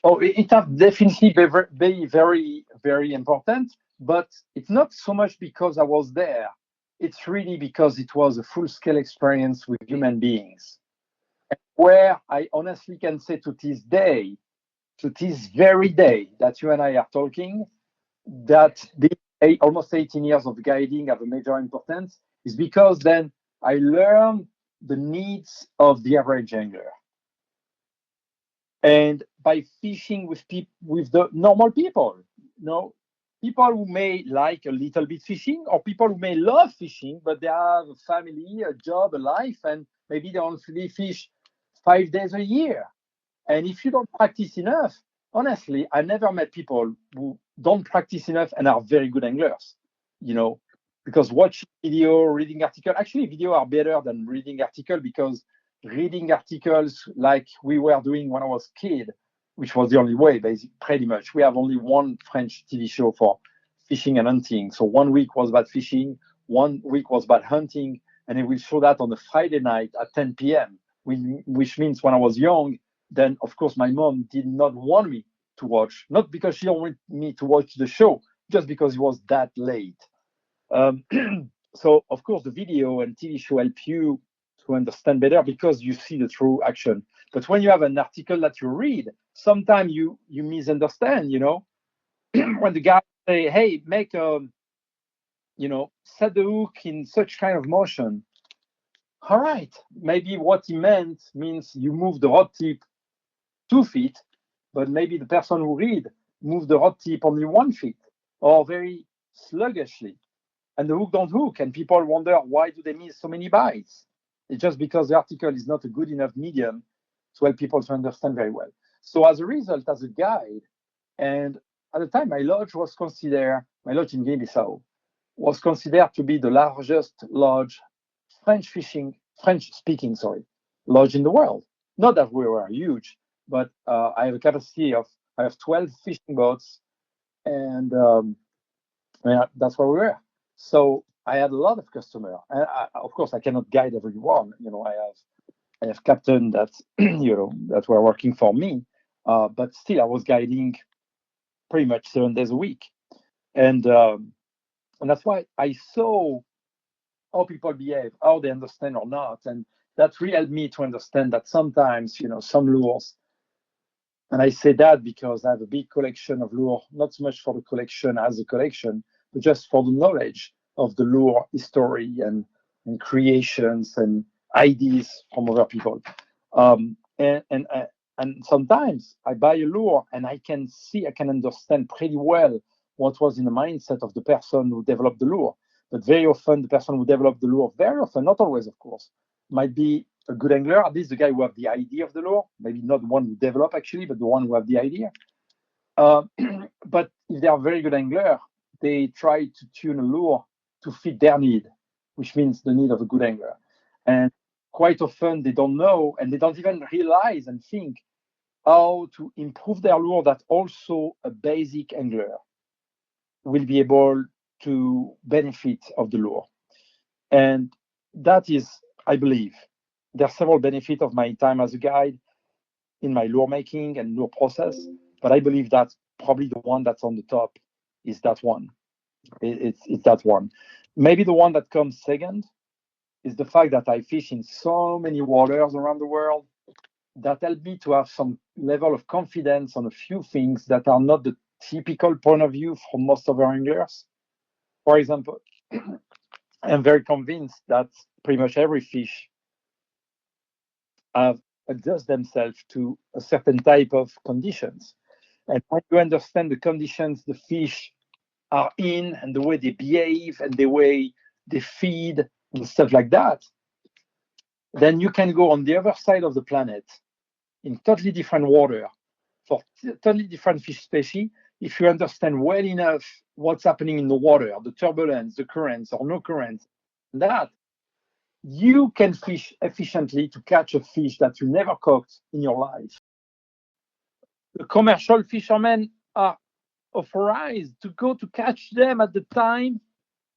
Oh, it has definitely be very, very important, but it's not so much because I was there. It's really because it was a full-scale experience with human beings, where I honestly can say to this day, to this very day that you and I are talking, that the almost 18 years of guiding have a major importance is because then I learned the needs of the average angler. And by fishing with people, with the normal people, people who may like a little bit fishing, or people who may love fishing, but they have a family, a job, a life, and maybe they only fish 5 days a year. And if you don't practice enough, honestly, I never met people who don't practice enough and are very good anglers, you know, because watching video, reading article, actually video are better than reading article, because reading articles like we were doing when I was a kid, which was the only way, basically, pretty much. We have only one French TV show for fishing and hunting. So 1 week was about fishing, 1 week was about hunting, and it will show that on a Friday night at 10 p.m., which means when I was young, then of course my mom did not want me to watch, not because she wanted me to watch the show, just because it was that late. Um, so of course the video and TV show help you to understand better because you see the true action. But when you have an article that you read, sometimes you misunderstand. When the guy say, "Hey, make set the hook in such kind of motion." All right, maybe what he means you move the rod tip 2 feet, but maybe the person who read moved the rod tip only 1 feet or very sluggishly, and the hook don't hook, and people wonder why do they miss so many bites. It's just because the article is not a good enough medium to help people to understand very well. So as a result, as a guide, and at the time my lodge in Guinea-Bissau was considered to be the largest lodge, French speaking, lodge in the world. Not that we were huge, but I have a capacity of, I have 12 fishing boats, and yeah, that's where we were. So I had a lot of customers. And of course, I cannot guide everyone. I have captain that that were working for me, but still I was guiding pretty much 7 days a week, and that's why I saw how people behave, how they understand or not, and that really helped me to understand that sometimes some lures. And I say that because I have a big collection of lure, not so much for the collection as a collection, but just for the knowledge of the lure history and creations and ideas from other people. And sometimes I buy a lure and I can understand pretty well what was in the mindset of the person who developed the lure. But very often, the person who developed the lure, very often, not always, of course, might be a good angler, at least the guy who have the idea of the lure, maybe not the one who develop actually, but the one who have the idea. Uh, but if they are very good angler, they try to tune a lure to fit their need, which means the need of a good angler. And quite often they don't know, and they don't even realize and think how to improve their lure that also a basic angler will be able to benefit of the lure. And that is, I believe, there are several benefits of my time as a guide in my lure making and lure process, but I believe that probably the one that's on the top is that one. It's that one. Maybe the one that comes second is the fact that I fish in so many waters around the world that help me to have some level of confidence on a few things that are not the typical point of view from most of our anglers. For example, I'm very convinced that pretty much every fish have adjust themselves to a certain type of conditions. And when you understand the conditions the fish are in and the way they behave and the way they feed and stuff like that, then you can go on the other side of the planet in totally different water for totally different fish species. If you understand well enough what's happening in the water, the turbulence, the currents or no currents, that you can fish efficiently to catch a fish that you never caught in your life. The commercial fishermen are authorized to go to catch them at the time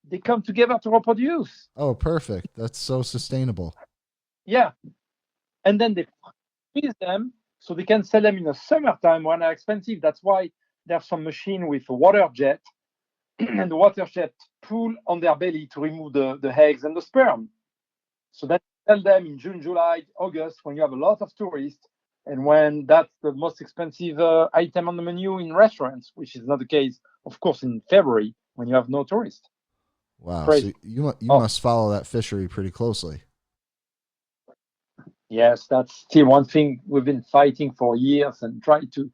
they come together to reproduce. Oh, perfect. That's so sustainable. Yeah. And then they freeze them So they can sell them in the summertime when they're expensive. That's why they have some machine with a water jet, and the water jet pull on their belly to remove the eggs and the sperm. So then sell them in June, July, August, when you have a lot of tourists, and when that's the most expensive item on the menu in restaurants, which is not the case, of course, in February when you have no tourists. Wow. So Crazy. you must follow that fishery pretty closely. Yes, that's still one thing we've been fighting for years and try to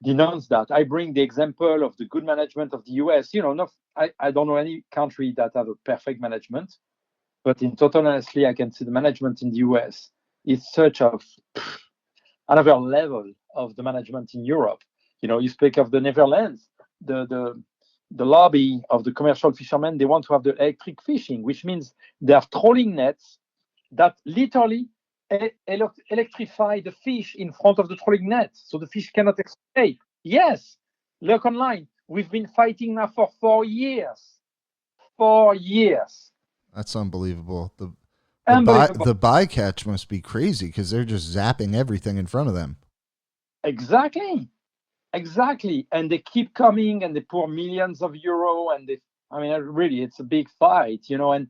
denounce that. I bring the example of the good management of the US. I don't know any country that have a perfect management, but in total honestly, I can see the management in the US is such a another level of the management in Europe. You speak of the Netherlands, the lobby of the commercial fishermen, they want to have the electric fishing, which means they have trolling nets that literally electrify the fish in front of the trolling net, so the fish cannot escape. Yes, look online. We've been fighting now for 4 years. 4 years. That's unbelievable. Unbelievable. The bycatch must be crazy because they're just zapping everything in front of them. Exactly. And they keep coming and they pour millions of euro and really, it's a big fight, and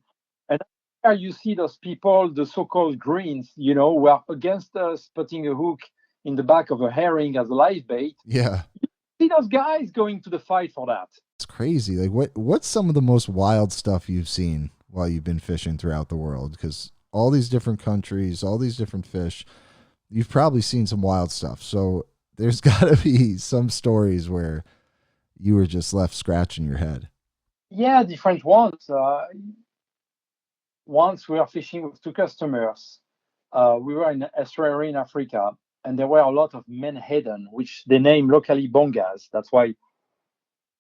there you see those people, the so-called greens, who are against us putting a hook in the back of a herring as a live bait. Yeah. See those guys going to the fight for that. It's crazy. Like what's some of the most wild stuff you've seen while you've been fishing throughout the world? Because all these different countries, all these different fish, you've probably seen some wild stuff. So there's got to be some stories where you were just left scratching your head. Yeah, different ones. Once we were fishing with two customers. We were in estuary in Africa, and there were a lot of menhaden, which they name locally bongas. That's why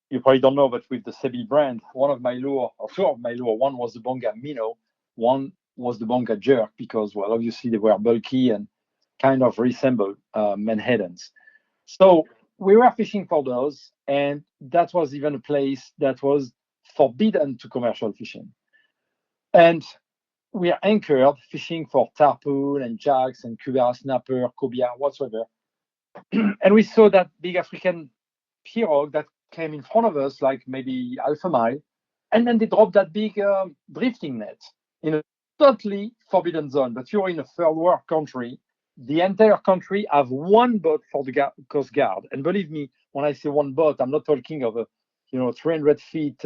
you probably don't know, but with the Sebile brand, one of my lure, or two of my lure, one was the bonga minnow, one was the bonga jerk, because, well, obviously they were bulky and kind of resemble menhadens. So we were fishing for those, and that was even a place that was forbidden to commercial fishing. And we are anchored fishing for tarpon and jacks and cubera snapper, cobia, whatsoever. And we saw that big African pirogue that came in front of us, like maybe half a mile. And then they dropped that big drifting net in a totally forbidden zone. But you're in a third world country. The entire country have one boat for the Coast Guard. And believe me, when I say one boat, I'm not talking of a 300 feet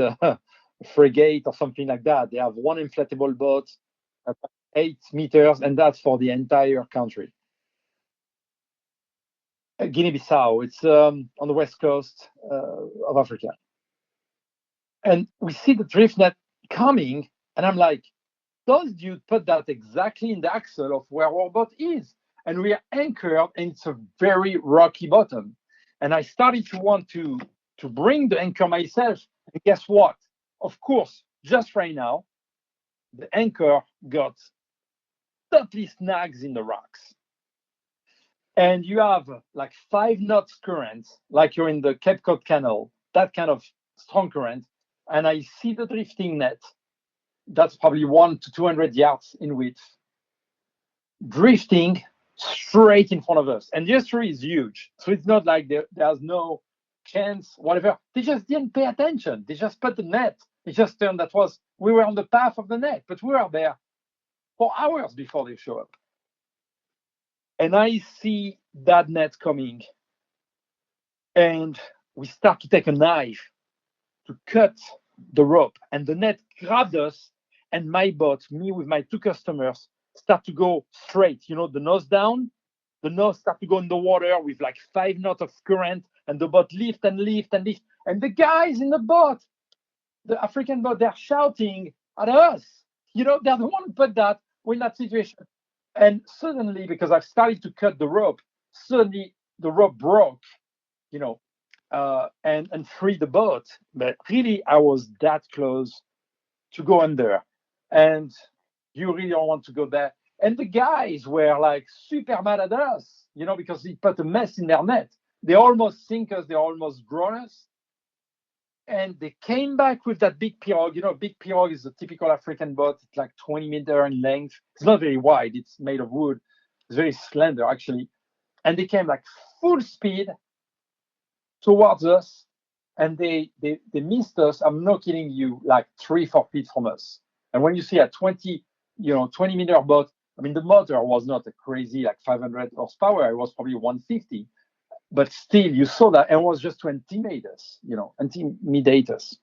frigate or something like that. They have one inflatable boat, 8 meters, and that's for the entire country. Guinea-Bissau, it's on the west coast of Africa. And we see the drift net coming, and I'm like, does you put that exactly in the axle of where our boat is? And we are anchored, and it's a very rocky bottom. And I started to want to bring the anchor myself. And guess what? Of course, just right now, the anchor got 30 snags in the rocks. And you have like 5 knots current, like you're in the Cape Cod Canal, that kind of strong current. And I see the drifting net that's probably 100 to 200 yards in width, drifting straight in front of us. And the estuary is huge. So it's not like there's no chance, whatever. They just didn't pay attention. They just put the net. It just turned we were on the path of the net, but we were there for hours before they show up. And I see that net coming. And we start to take a knife to cut the rope. And the net grabbed us, and my boat, me with my two customers, start to go straight, the nose down. The nose start to go in the water with like 5 knots of current, and the boat lift and lift and lift. And the guys in the boat, the African boat, they're shouting at us. They're the one who put that. We're in that situation. And suddenly, because I've started to cut the rope, suddenly the rope broke, and free the boat. But really, I was that close to go under. And you really don't want to go there. And the guys were like super mad at us, because we put a mess in their net. They almost sink us, they almost drown us. And they came back with that big pirogue. Big pirogue is a typical African boat. It's like 20 meters in length. It's not very wide. It's made of wood. It's very slender, actually. and they came like full speed towards us, and they missed us. I'm not kidding you, like 3-4 feet from us. And when you see a 20-meter boat, I mean, the motor was not a crazy like 500 horsepower. It was probably 150, but still, you saw that, and it was just to intimidate us.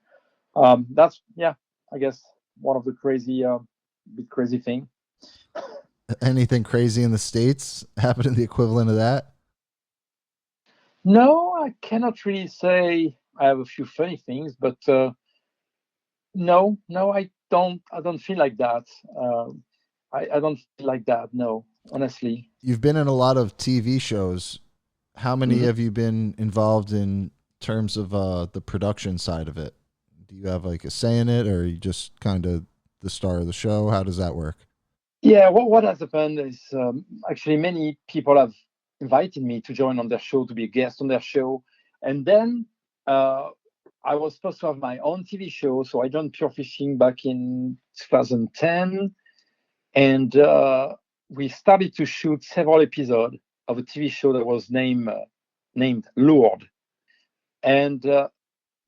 That's, yeah, I guess one of the bit crazy thing. Anything crazy in the States happening the equivalent of that? No, I cannot really say I have a few funny things, but no, I don't feel like that. I don't feel like that. No, honestly. You've been in a lot of TV shows. How many Mhm. have you been involved in terms of the production side of it? Do you have like a say in it, or are you just kind of the star of the show? How does that work? Yeah, what has happened is actually many people have invited me to join on their show, to be a guest on their show. And then uh, I was supposed to have my own TV show. So I joined Pure Fishing back in 2010. And we started to shoot several episodes of a TV show that was named Lured. And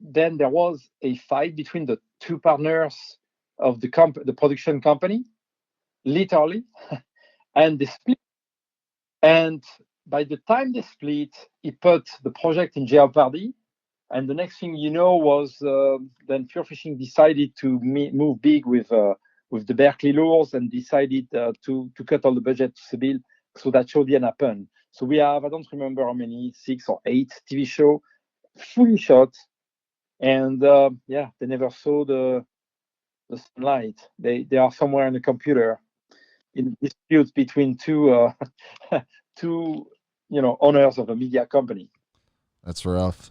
then there was a fight between the two partners of the production company, literally, and they split. And by the time they split, it put the project in jeopardy. And the next thing you know was then Pure Fishing decided to move big with the Berkeley lures, and decided to cut all the budget to Sebile. So that show didn't happen. So we have, I don't remember how many, 6 or 8 TV show fully shot, and yeah, they never saw the sunlight. They are somewhere in the computer in disputes between two owners of a media company. That's rough.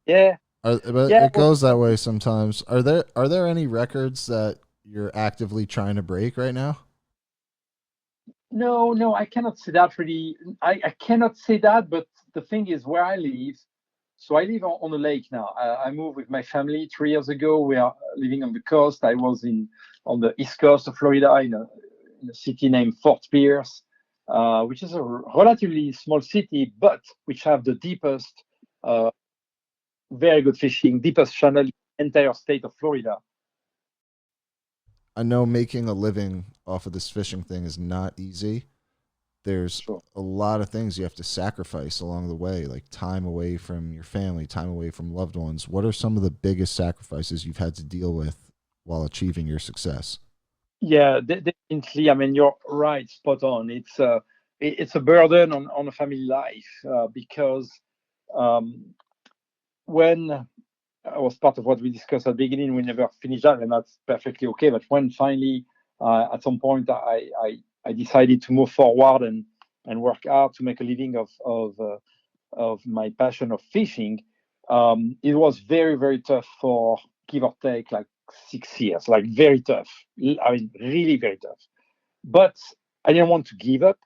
Yeah, But yeah. it goes that way sometimes. Are there any records that you're actively trying to break right now? No, I cannot say that really. I cannot say that, but the thing is where I live. So I live on the lake now. I moved with my family 3 years ago. We are living on the coast. I was on the east coast of Florida in a city named Fort Pierce, which is a relatively small city, but which have the deepest, uh, very good fishing, deepest channel in the entire state of Florida. I know making a living off of this fishing thing is not easy. There's Sure. a lot of things you have to sacrifice along the way, like time away from your family, time away from loved ones. What are some of the biggest sacrifices you've had to deal with while achieving your success? Yeah, definitely. I mean, you're right, spot on. It's a burden on a family life because um, when was part of what we discussed at the beginning, we never finished that, and that's perfectly okay. But when finally, at some point, I decided to move forward and work hard to make a living of my passion of fishing. It was very, very tough for give or take like 6 years, like very tough. I mean, really very tough. But I didn't want to give up.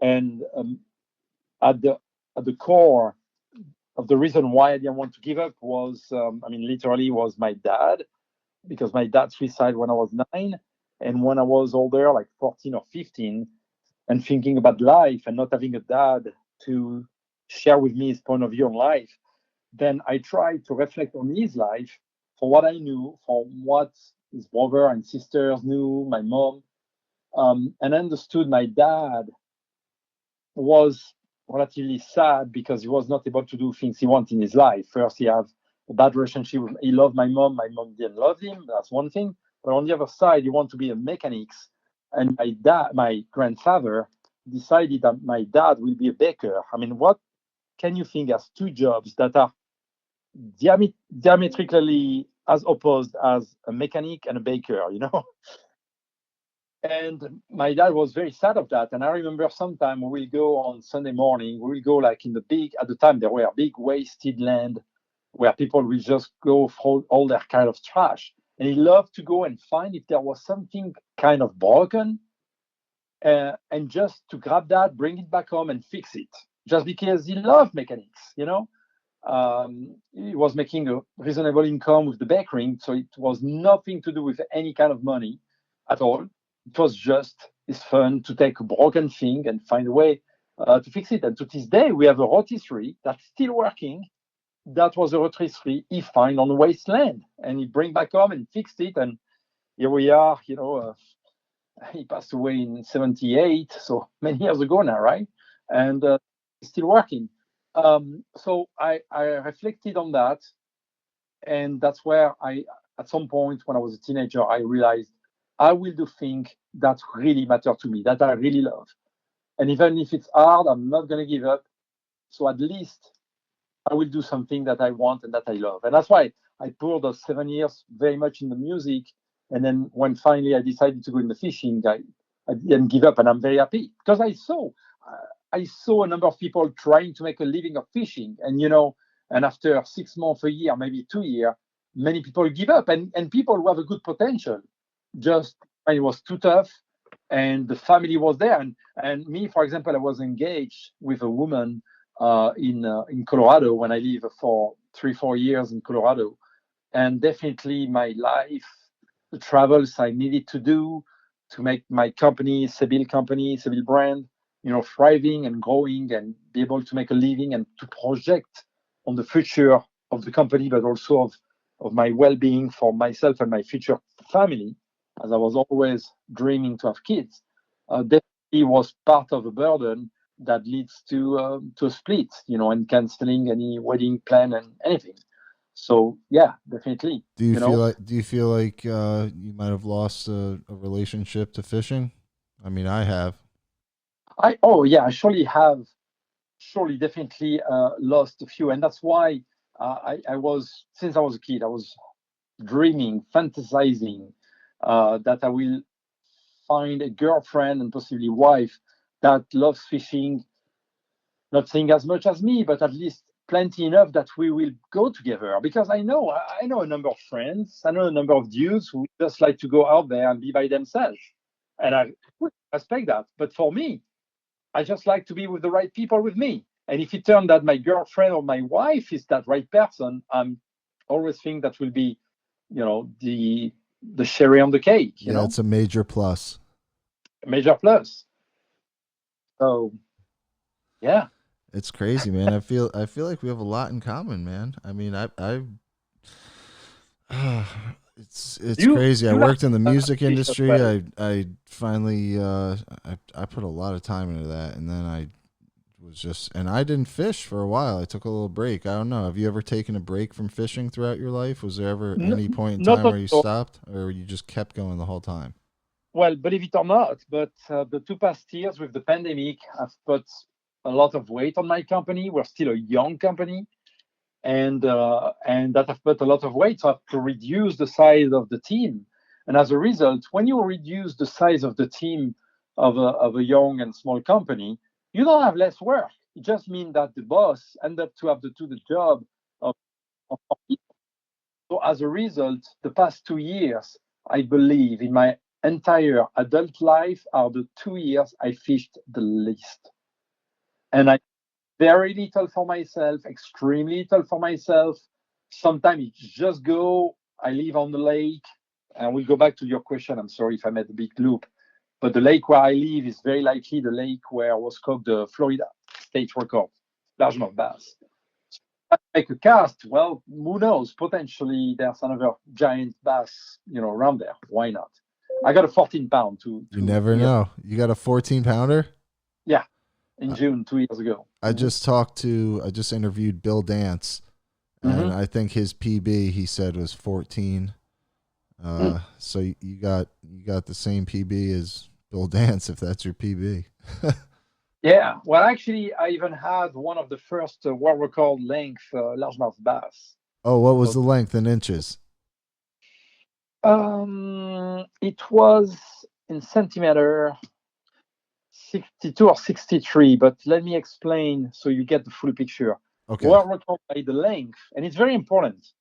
And at the core of the reason why I didn't want to give up was, I mean, literally was my dad, because my dad suicided when I was 9, and when I was older, like 14 or 15, and thinking about life and not having a dad to share with me his point of view on life, then I tried to reflect on his life for what I knew, for what his brother and sisters knew, my mom, and understood my dad was relatively sad because he was not able to do things he wanted in his life. First, he had a bad relationship. He loved my mom. My mom didn't love him. That's one thing. But on the other side, he wanted to be a mechanic. And my grandfather, decided that my dad will be a baker. I mean, what can you think as two jobs that are diametrically as opposed as a mechanic and a baker? And my dad was very sad of that. And I remember sometime we will go on Sunday morning, we will go like in the big, at the time there were big wasted land where people will just go throw all their kind of trash. And he loved to go and find if there was something kind of broken, and just to grab that, bring it back home and fix it. Just because he loved mechanics. He was making a reasonable income with the bakery, so it was nothing to do with any kind of money at all. It was just his fun to take a broken thing and find a way. to fix it. And to this day, we have a rotisserie that's still working. That was a rotisserie he found on the wasteland, and he bring back home and fixed it. And here we are. He passed away in '78, so many years ago now, right? And it's still working. So I reflected on that, and that's where at some point when I was a teenager, I realized I will do things that really matter to me, that I really love. And even if it's hard, I'm not going to give up. So at least I will do something that I want and that I love. And that's why I poured those 7 years very much in the music. And then when finally I decided to go in the fishing, I didn't give up, and I'm very happy because I saw a number of people trying to make a living of fishing, and after 6 months, a year, maybe 2 years, many people give up, and people who have a good potential, just it was too tough, and the family was there, and me, for example, I was engaged with a woman in Colorado when I lived for 3-4 years in Colorado, and definitely my life, the travels I needed to do to make my Sebile brand, thriving and growing and be able to make a living and to project on the future of the company, but also of my well-being for myself and my future family, as I was always dreaming to have kids, definitely was part of a burden that leads to a split, and canceling any wedding plan and anything. So yeah, definitely. Do you feel like you might have lost a relationship to fishing? I mean, I have. I surely definitely lost a few, and that's why I was, since I was a kid, I was dreaming, fantasizing that I will find a girlfriend and possibly wife that loves fishing, not saying as much as me, but at least plenty enough that we will go together. Because I know a number of friends, I know a number of dudes who just like to go out there and be by themselves, and I respect that. But for me, I just like to be with the right people with me. And if it turns that my girlfriend or my wife is that right person, I'm always think that will be, the cherry on the cake, Yeah, it's a major plus. major plus. So yeah. It's crazy, man. I feel like we have a lot in common, man. I mean, it's You crazy. I you like worked in the music fish as industry. well. I finally I put a lot of time into that, and then I didn't fish for a while. I took a little break. I don't know. Have you ever taken a break from fishing throughout your life? Was there ever any point in Not time at where you all. stopped, or you just kept going the whole time? Well, believe it or not, but the 2 past years with the pandemic have put a lot of weight on my company. We're still a young company, and that have put a lot of weight. So I have to reduce the size of the team. And as a result, when you reduce the size of the team of a young and small company, you don't have less work. It just means that the boss end up to have to do the job of people. So as a result, the past 2 years, I believe in my entire adult life are the 2 years I fished the least. And I very little for myself, extremely little for myself. Sometimes it just go. I live on the lake, and we'll go back to your question. I'm sorry if I made a big loop, but the lake where I live is very likely the lake where was caught the Florida state record largemouth bass. Make a cast, well, who knows? Potentially there's another giant bass, around there. Why not? I got a 14 pound You never years. know. You got a 14-pounder? Yeah, in June 2 years ago. I just interviewed Bill Dance, and Mm-hmm. I think his PB he said was 14. So you got the same PB as Bill Dance if that's your PB. Yeah, well, actually, I even had one of the first world record length largemouth bass. Oh, what was So the length in inches? it was in centimeter 62 or 63, but let me explain so you get the full picture. Okay. World record by the length, and it's very important.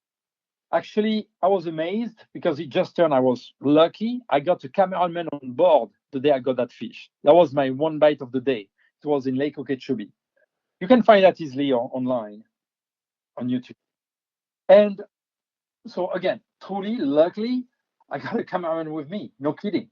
Actually, I was amazed because it just turned. I was lucky. I got a cameraman on board the day I got that fish. That was my one bite of the day. It was in Lake Okeechobee. You can find that easily online on YouTube. And so again, truly, luckily, I got a cameraman with me. No kidding.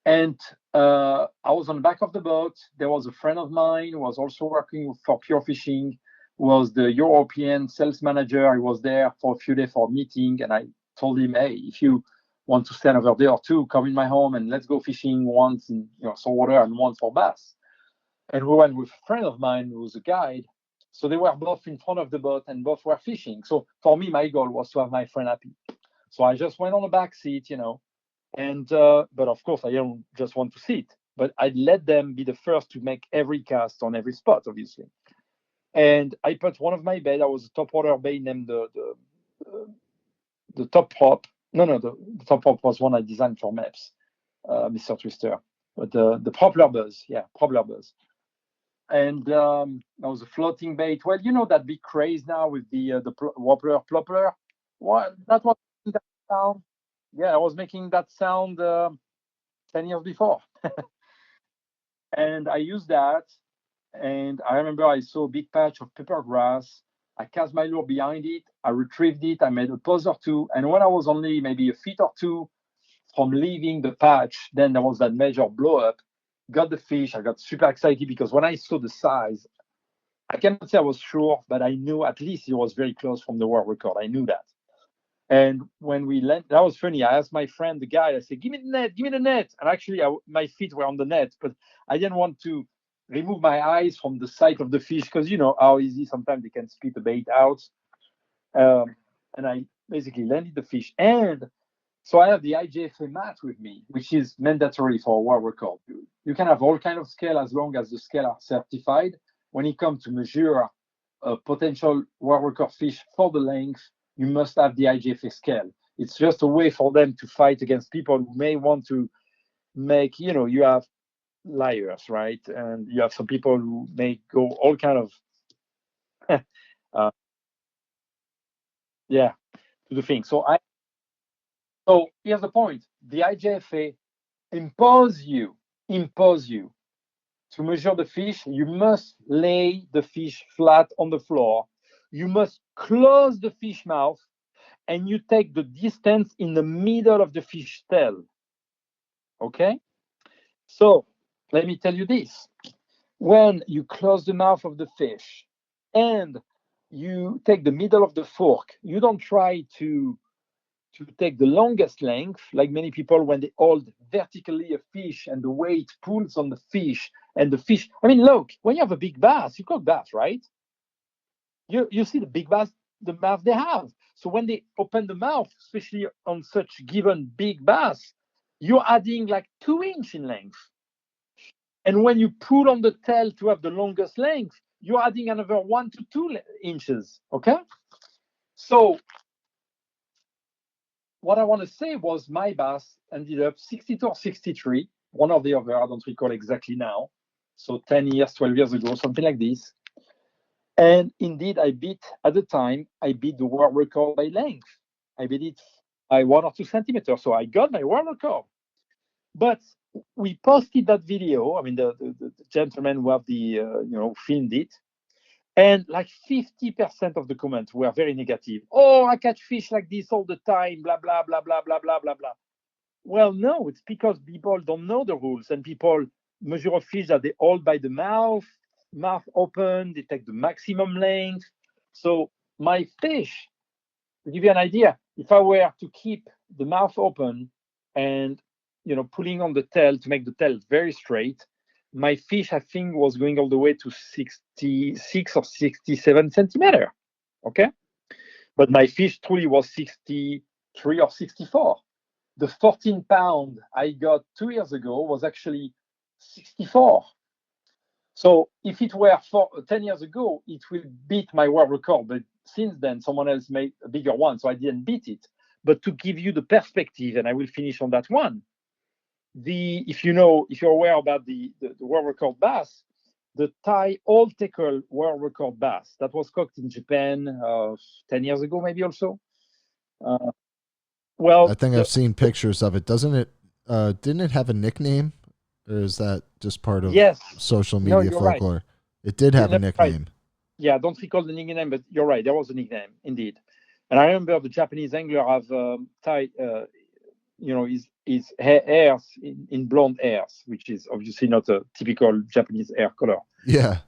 And I was on the back of the boat. There was a friend of mine who was also working for Pure Fishing, was the European sales manager. I was there for a few days for a meeting, and I told him, hey, if you want to stay another day or two, come in my home and let's go fishing once in saltwater and once for bass. And we went with a friend of mine who was a guide. So they were both in front of the boat and both were fishing. So for me, my goal was to have my friend happy. So I just went on the back seat, and but of course I don't just want to sit, but I'd let them be the first to make every cast on every spot, obviously. And I put one of my bait. I was a topwater bait named the top prop. No, the top prop was one I designed for maps, Mr. Twister. But the Propler Buzz, Propler Buzz. And that was a floating bait. Well, that big craze now with the wobbler plopper. Well, that was that sound. Yeah, I was making that sound 10 years before. And I used that. And I remember I saw a big patch of pepper grass. I cast my lure behind it. I retrieved it. I made a pose or two. And when I was only maybe a feet or two from leaving the patch, then there was that major blow up. Got the fish. I got super excited because when I saw the size, I cannot say I was sure, but I knew at least it was very close from the world record. I knew that. And when we landed, that was funny. I asked my friend, the guy, I said, give me the net, give me the net. And actually, my feet were on the net, but I didn't want to remove my eyes from the sight of the fish because you know how easy sometimes they can spit the bait out. And I basically landed the fish. And so I have the IGFA mat with me, which is mandatory for a world record. You can have all kind of scale as long as the scale are certified. When it comes to measure a potential world record fish for the length, you must have the IGFA scale. It's just a way for them to fight against people who may want to make, you have liars, right? And you have some people who may go all kind of, to the thing. So here's the point. The IGFA impose you to measure the fish. You must lay the fish flat on the floor. You must close the fish mouth and you take the distance in the middle of the fish tail. Okay? So let me tell you this. When you close the mouth of the fish and you take the middle of the fork, you don't try to take the longest length, like many people when they hold vertically a fish and the weight pulls on the fish and the fish. I mean, look, when you have a big bass, you cook bass, right? You see the big bass, the mouth they have. So when they open the mouth, especially on such given big bass, you're adding like 2 inches in length. And when you pull on the tail to have the longest length, you're adding another 1 to 2 inches. Okay? So what I want to say was my bass ended up 62 or 63, one or the other, I don't recall exactly now. So 10 years, 12 years ago, something like this. And indeed, at the time, I beat the world record by length. I beat it by 1 or 2 centimeters. So I got my world record. But we posted that video. I mean, the gentleman who have filmed it. And like 50% of the comments were very negative. Oh, I catch fish like this all the time, blah, blah, blah, blah, blah, blah, blah, blah. Well, no, it's because people don't know the rules and people measure a fish that they hold by the mouth open, they take the maximum length. So my fish, to give you an idea, if I were to keep the mouth open and, pulling on the tail to make the tail very straight, my fish, I think, was going all the way to 66 or 67 centimeter. Okay. But my fish truly was 63 or 64. The 14-pound I got 2 years ago was actually 64. So if it were 10 years ago, it will beat my world record. But since then, someone else made a bigger one, so I didn't beat it. But to give you the perspective, and I will finish on that one, if you're aware about the world record bass, the Thai old tackle world record bass that was caught in Japan 10 years ago, maybe also. I think I've seen pictures of it. Didn't it have a nickname? Or is that just part of social media folklore? Right. It did have a nickname. Right. Yeah, I don't recall the nickname, but you're right. There was a nickname, indeed. And I remember the Japanese angler have Thai his hairs in blonde hairs, which is obviously not a typical Japanese hair color. Yeah.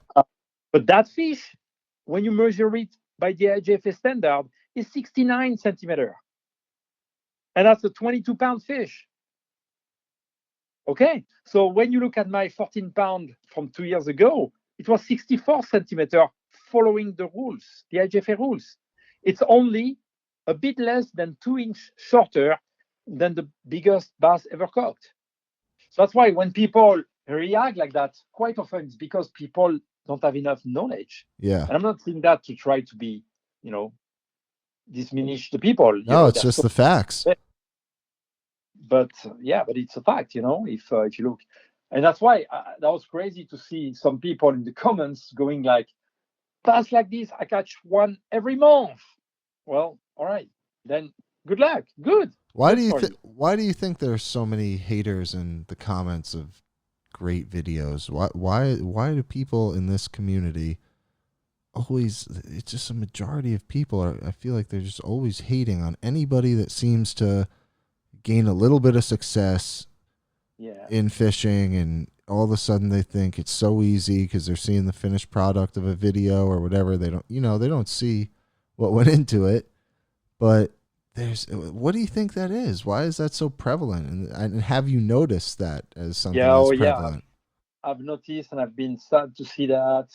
But that fish, when you measure it by the IGFA standard, is 69 centimeter, and that's a 22-pound fish. Okay, so when you look at my 14-pound from 2 years ago, it was 64 centimeter, following the rules, the IGFA rules. It's only a bit less than 2 inch shorter than the biggest bass ever caught. So that's why when people react like that, quite often it's because people don't have enough knowledge. Yeah. And I'm not saying that to try to be, you know, diminish the people. No, it's just the facts. But yeah, but it's a fact, if you look, and that's why that was crazy to see some people in the comments going like, "Bass like this, I catch one every month." Well, all right, then good luck, good. Why Good do you for think? Why do you think there's so many haters in the comments of great videos? Why do people in this community always? It's just a majority of people are. I feel like they're just always hating on anybody that seems to gain a little bit of success in fishing, and all of a sudden they think it's so easy because they're seeing the finished product of a video or whatever. They don't see what went into it. But what do you think that is? Why is that so prevalent? And have you noticed that as something that's prevalent? I've noticed, and I've been sad to see that.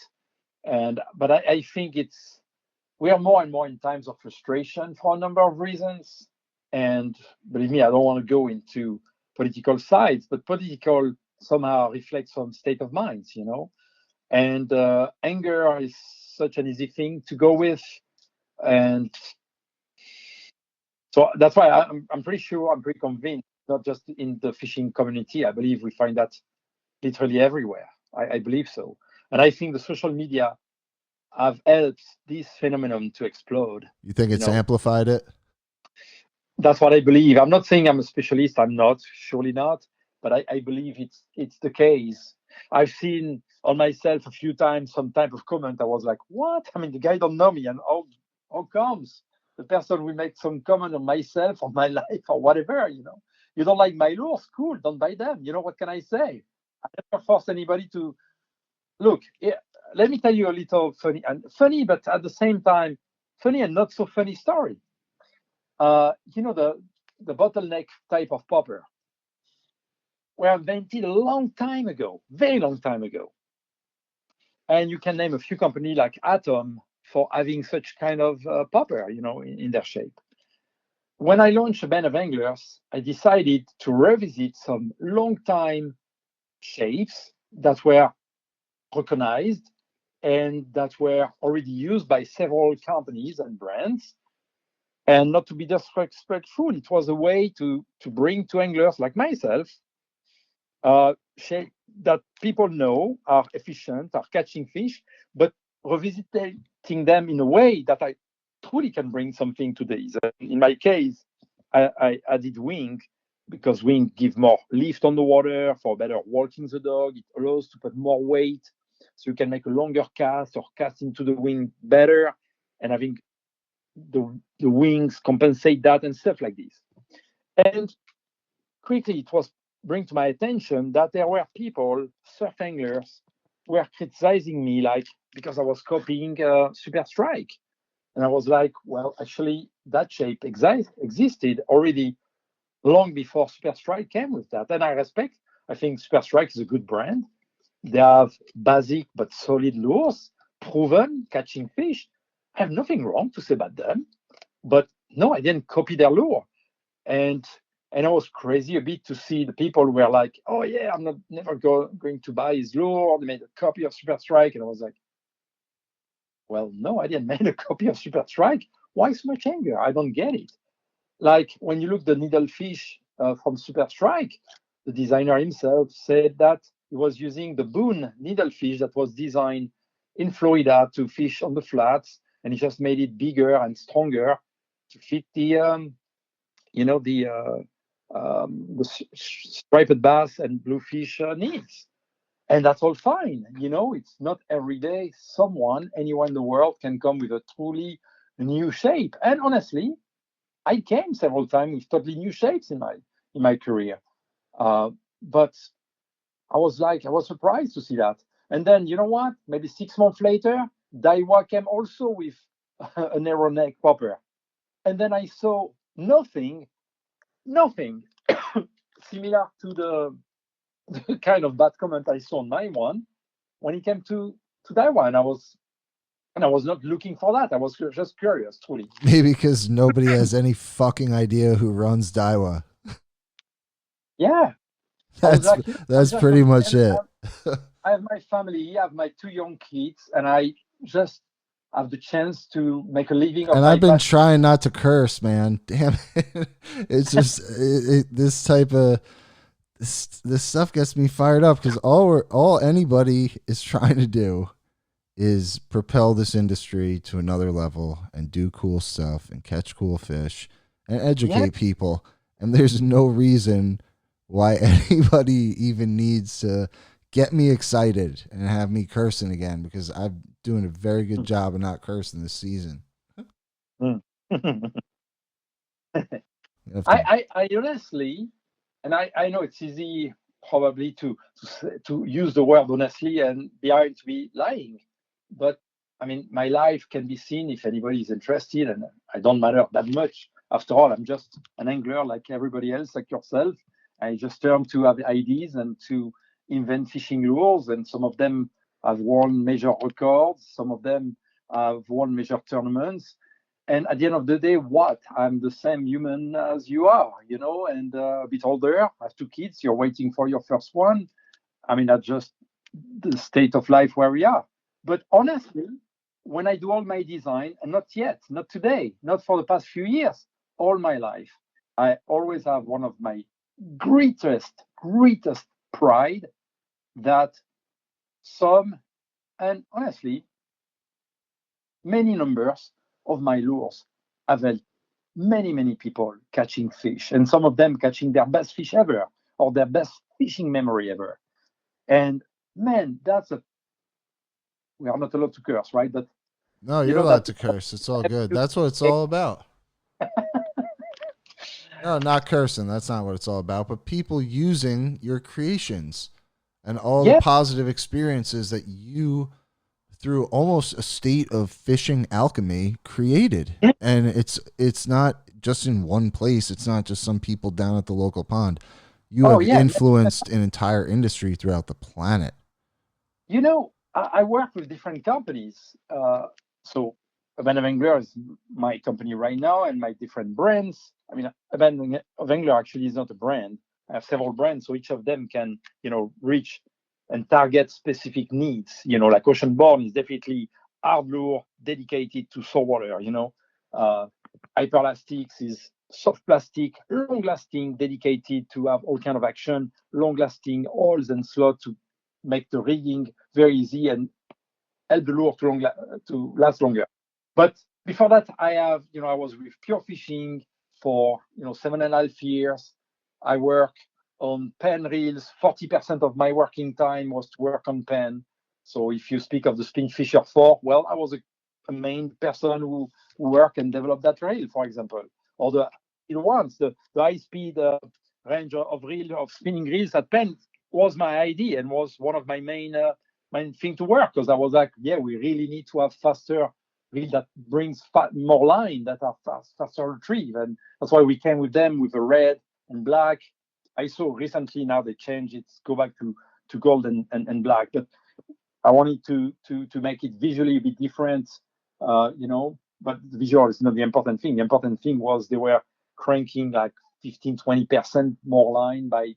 But I think we are more and more in times of frustration for a number of reasons. And believe me, I don't want to go into political sides, but political somehow reflects on state of minds, And anger is such an easy thing to go with, and so that's why I'm pretty sure, I'm pretty convinced, not just in the fishing community. I believe we find that literally everywhere. I believe so, and I think the social media have helped this phenomenon to explode. You think it's amplified it? That's what I believe. I'm not saying I'm a specialist. I'm not, surely not. But I believe it's the case. I've seen on myself a few times some type of comment. I was like, what? I mean, the guy don't know me, and how comes the person will make some comment on myself, on my life, or whatever? You don't like my lures? Cool, don't buy them. What can I say? I never force anybody to look. Yeah, let me tell you a little funny, but at the same time, funny and not so funny story. The bottleneck type of popper were invented a long time ago, very long time ago. And you can name a few companies like Atom for having such kind of popper, in their shape. When I launched a band of anglers, I decided to revisit some long time shapes that were recognized and that were already used by several companies and brands. And not to be disrespectful, it was a way to bring to anglers like myself shape that people know are efficient, are catching fish, but revisiting them in a way that I truly can bring something to these. In my case, I added wing because wing give more lift on the water for better walking the dog. It allows to put more weight, so you can make a longer cast or cast into the wing better, and having the wings compensate that and stuff like this. And quickly it was bring to my attention that there were people, surf anglers, were criticizing me like because I was copying Super Strike. And I was like, well, actually, that shape existed already long before Super Strike came with that. And I think Super Strike is a good brand. They have basic but solid lures, proven catching fish. I have nothing wrong to say about them. But no, I didn't copy their lure. And I was crazy a bit to see the people were like, "Oh yeah, I'm not never going to buy his lure." They made a copy of Super Strike, and I was like, "Well, no, I didn't make a copy of Super Strike. Why so much anger? I don't get it." Like when you look the needlefish from Super Strike, the designer himself said that he was using the Boone needlefish that was designed in Florida to fish on the flats, and he just made it bigger and stronger to fit the striped bass and bluefish needs. And that's all fine. It's not every day anyone in the world can come with a truly new shape. And honestly, I came several times with totally new shapes in my career. But I was surprised to see that. And then, you know what? Maybe 6 months later, Daiwa came also with a narrow neck popper. And then I saw nothing similar to the kind of bad comment I saw on my one when it came to Daiwa. And I was not looking for that. I was just curious, truly. Maybe because nobody has any fucking idea who runs Daiwa. Yeah. That's pretty much it. I have my family, I have my 2 young kids, and I just have the chance to make a living. And I've been trying not to curse, man. Damn it! It's just this type of this stuff gets me fired up because all anybody is trying to do is propel this industry to another level and do cool stuff and catch cool fish and educate people. And there's no reason why anybody even needs to get me excited and have me cursing again, because I'm doing a very good job of not cursing this season. I honestly, and I know it's easy probably to use the word honestly and behind to be lying, but I mean, my life can be seen if anybody is interested, and I don't matter that much. After all, I'm just an angler like everybody else, like yourself. I just turn to have ideas and to invent fishing lures, and some of them have won major records, some of them have won major tournaments. And at the end of the day, what? I'm the same human as you are, and a bit older. I have 2 kids. You're waiting for your first one. I mean, that's just the state of life where we are. But honestly, when I do all my design, and not yet, not today, not for the past few years, all my life, I always have one of my greatest pride that some, and honestly, many numbers of my lures have helped many people catching fish, and some of them catching their best fish ever or their best fishing memory ever. And man, we are not allowed to curse, right? But no, you're allowed to curse. It's all good. That's what it's all about. No, not cursing. That's not what it's all about. But people using your creations and all the positive experiences that you, through almost a state of fishing alchemy, created. And it's not just in one place. It's not just some people down at the local pond. You have influenced an entire industry throughout the planet. I work with different companies. So Abandon Angler is my company right now, and my different brands. I mean, Abandon Angler actually is not a brand. I have several brands, so each of them can, reach and target specific needs. Like Ocean Born is definitely hard lure dedicated to saltwater. Hyperlastics is soft plastic, long lasting, dedicated to have all kind of action, long lasting oils and slot to make the rigging very easy and help the lure to last longer. But before that, I was with Pure Fishing for 7.5 years. I work on pen reels. 40% of my working time was to work on pen. So if you speak of the Spinfisher 4, well, I was a main person who worked and developed that reel, for example. Or the high speed range of spinning reels at pen was my idea and was one of my main thing to work, because I was like, we really need to have faster reel that brings more line that are faster retrieve, and that's why we came with them with a red and black. I saw recently now they changed it, go back to gold and black, but I wanted to make it visually a bit different, but the visual is not the important thing. The important thing was they were cranking like 15-20% more line by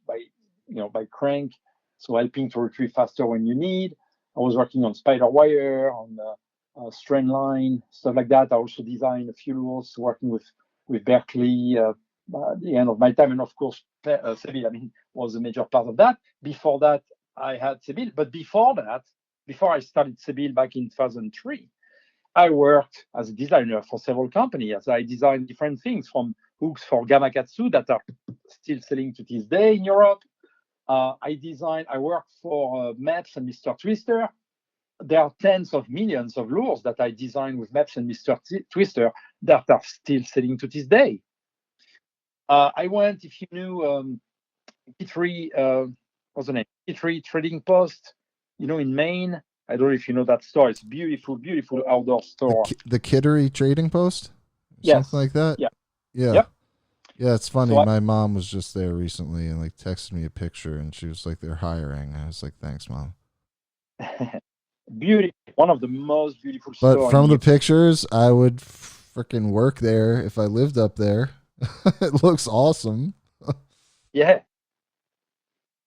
crank, so helping to retrieve faster when you need. I was working on spider wire, on strain line, stuff like that. I also designed a few lures working with Berkeley at the end of my time, and of course Sebile, was a major part of that. Before that, I had Sebile, but before I started Sebile back in 2003, I worked as a designer for several companies. I designed different things, from hooks for Gamakatsu that are still selling to this day in Europe. I worked for Maps and Mr. Twister. There are tens of millions of lures that I designed with Maps and Mr. Twister that are still selling to this day. I went, if you knew, P3, what's the name? P3 Trading Post, in Maine. I don't know if you know that store. It's a beautiful, beautiful outdoor store. The Kittery Trading Post, something Yes. like that. Yeah. Yeah. Yep. Yeah, it's funny. So My mom was just there recently and like texted me a picture, and she was like, "They're hiring." I was like, "Thanks, mom." beautiful, one of the most beautiful But store in from the the pictures, I would freaking work there if I lived up there. It looks awesome. Yeah.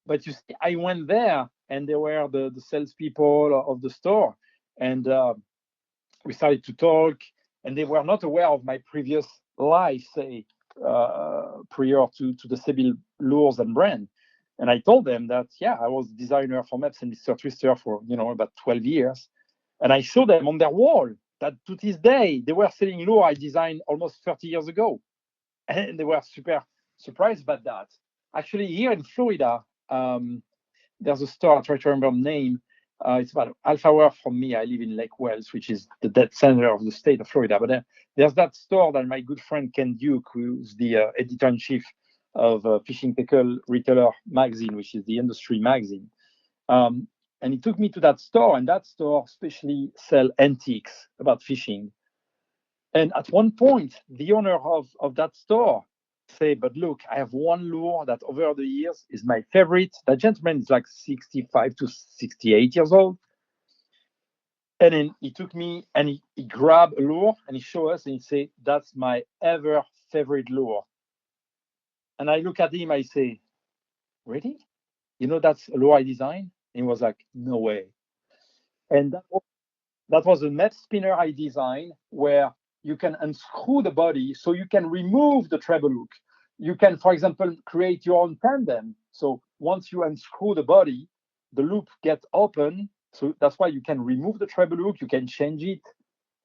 But you see, I went there, and they were the salespeople of the store, and we started to talk, and they were not aware of my previous life, say, prior to the Sebile lures and brand. And I told them that, yeah, I was designer for Maps and Mr. Twister for, about 12 years. And I showed them on their wall that to this day, they were selling lure I designed almost 30 years ago. And they were super surprised about that. Actually, here in Florida, um, there's a store, I try to remember the name. It's about half hour from me. I live in Lake Wales, which is the dead center of the state of Florida. But there's that store that my good friend Ken Duke, who's the editor-in-chief of Fishing Tackle Retailer magazine, which is the industry magazine. Um, and he took me to that store, and that store especially sell antiques about fishing. And at one point, the owner of that store say, but look, I have one lure that over the years is my favorite. That gentleman is like 65 to 68 years old. And then he took me and he grabbed a lure and he showed us and he said, that's my ever favorite lure. And I look at him, I say, really? That's a lure I designed? And he was like, no way. And that was a net spinner I designed where you can unscrew the body so you can remove the treble hook. You can, for example, create your own tandem. So once you unscrew the body, the loop gets open. So that's why you can remove the treble hook. You can change it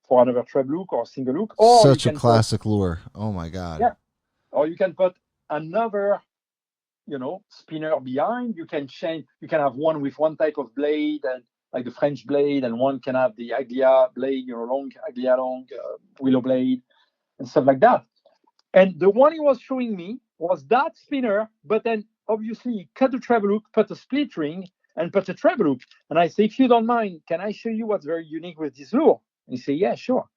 for another treble hook or a single hook, or you Such a can put, classic lure. Oh my god. yeah, or you can put another, spinner behind. You can change. You can have one with one type of blade and like the French blade, and one can have the Aglia blade, long Aglia long willow blade and stuff like that. And the one he was showing me was that spinner, but then obviously he cut the treble hook, put a split ring, and put a treble hook. And I say, if you don't mind, can I show you what's very unique with this lure? And he say, yeah, sure.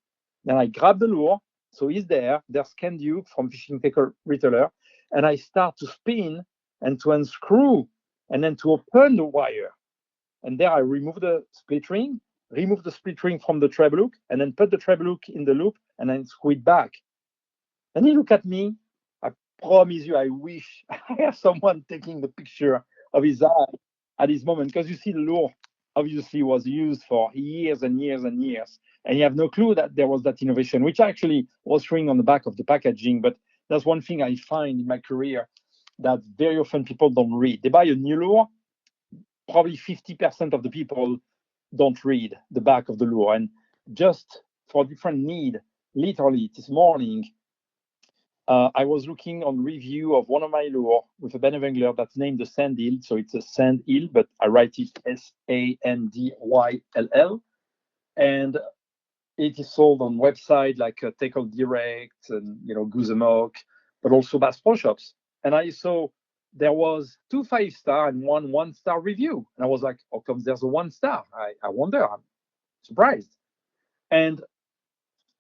Then I grab the lure. So he's there. There's Ken Duke from Fishing Tackle Retailer. And I start to spin and to unscrew and then to open the wire. And there I remove the split ring, remove the split ring from the treble hook, and then put the treble hook in the loop and then screw it back. And he look at me. I promise you, I wish I have someone taking the picture of his eye at this moment, because you see the lure obviously was used for years and years and years, and you have no clue that there was that innovation, which actually was showing on the back of the packaging. But that's one thing I find in my career that very often people don't read. They buy a new lure, probably 50% of the people don't read the back of the lure. And just for different need, literally this morning, I was looking on review of one of my lure with a Benevengler that's named the Sand Eel. So it's a sand eel, but I write it Sandyll. And it is sold on website like Tackle Direct and Guzemock, but also Bass Pro Shops. And I saw there was 2 5-star and 1 1-star review. And I was like, how come there's a 1 star? I wonder. I'm surprised. And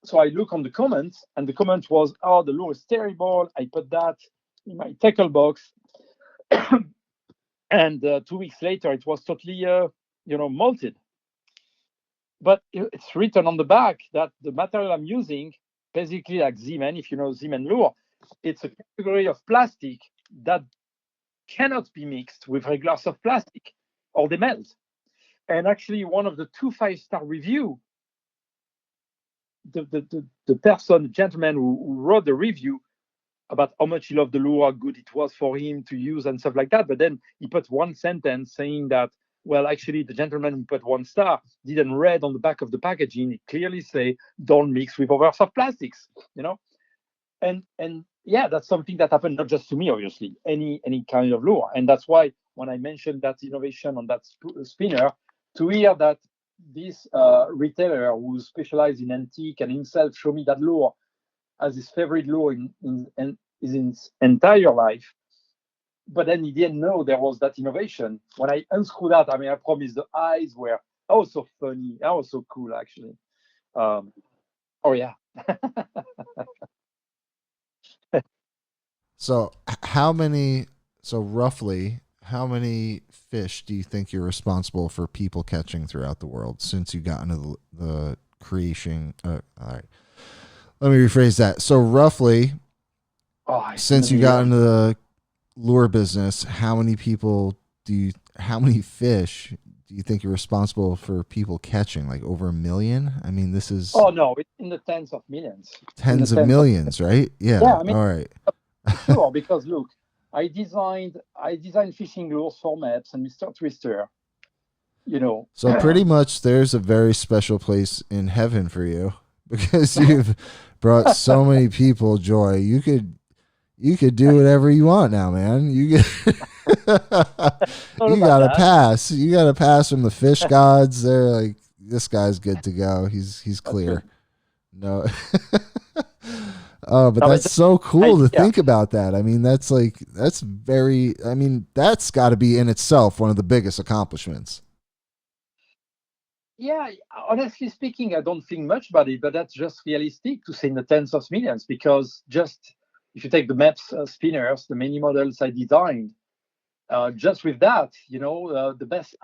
so I look on the comments, and the comment was, "Oh, the lure is terrible. I put that in my tackle box, and 2 weeks later, it was totally, molted." But it's written on the back that the material I'm using, basically like Zeman, if you know Zeman lure, it's a category of plastic that cannot be mixed with regular soft plastic, or they melt. And actually, one of the 2 5-star review, the person, the gentleman who wrote the review, about how much he loved the lure, how good it was for him to use and stuff like that. But then he put one sentence saying that, well, actually, the gentleman who put 1 star didn't read on the back of the packaging. It clearly say, don't mix with other soft plastics, And yeah, that's something that happened not just to me, obviously, any kind of lure. And that's why when I mentioned that innovation on that spinner, to hear that this retailer who specialized in antique and himself show me that lure as his favorite lure, and his entire life. But then he didn't know there was that innovation. When I unscrewed that, I mean, I promise the eyes were, that was so funny. That was so cool, actually. Um, oh, yeah. So roughly, how many fish do you think you're responsible for people catching throughout the world since you got into the creation? All right. Let me rephrase that. So roughly, since you got into the lure business, how many fish do you think you're responsible for people catching? Like over 1 million? I mean, this is. Oh, no, it's in the tens of millions. Tens of millions, right? Yeah. Yeah, I mean, all right. sure, because look, I designed fishing lures for Maps and Mr. Twister. So pretty much there's a very special place in heaven for you because you've brought so many people joy. You could do whatever you want now, man. You got to pass. You got to pass from the fish gods. They're like, this guy's good to go. He's clear. No. Oh, but that's so cool to think about that. I mean, that's got to be in itself one of the biggest accomplishments. Yeah, honestly speaking, I don't think much about it, but that's just realistic to say in the tens of millions, because just if you take the Maps spinners, the many models I designed, just with that, the best,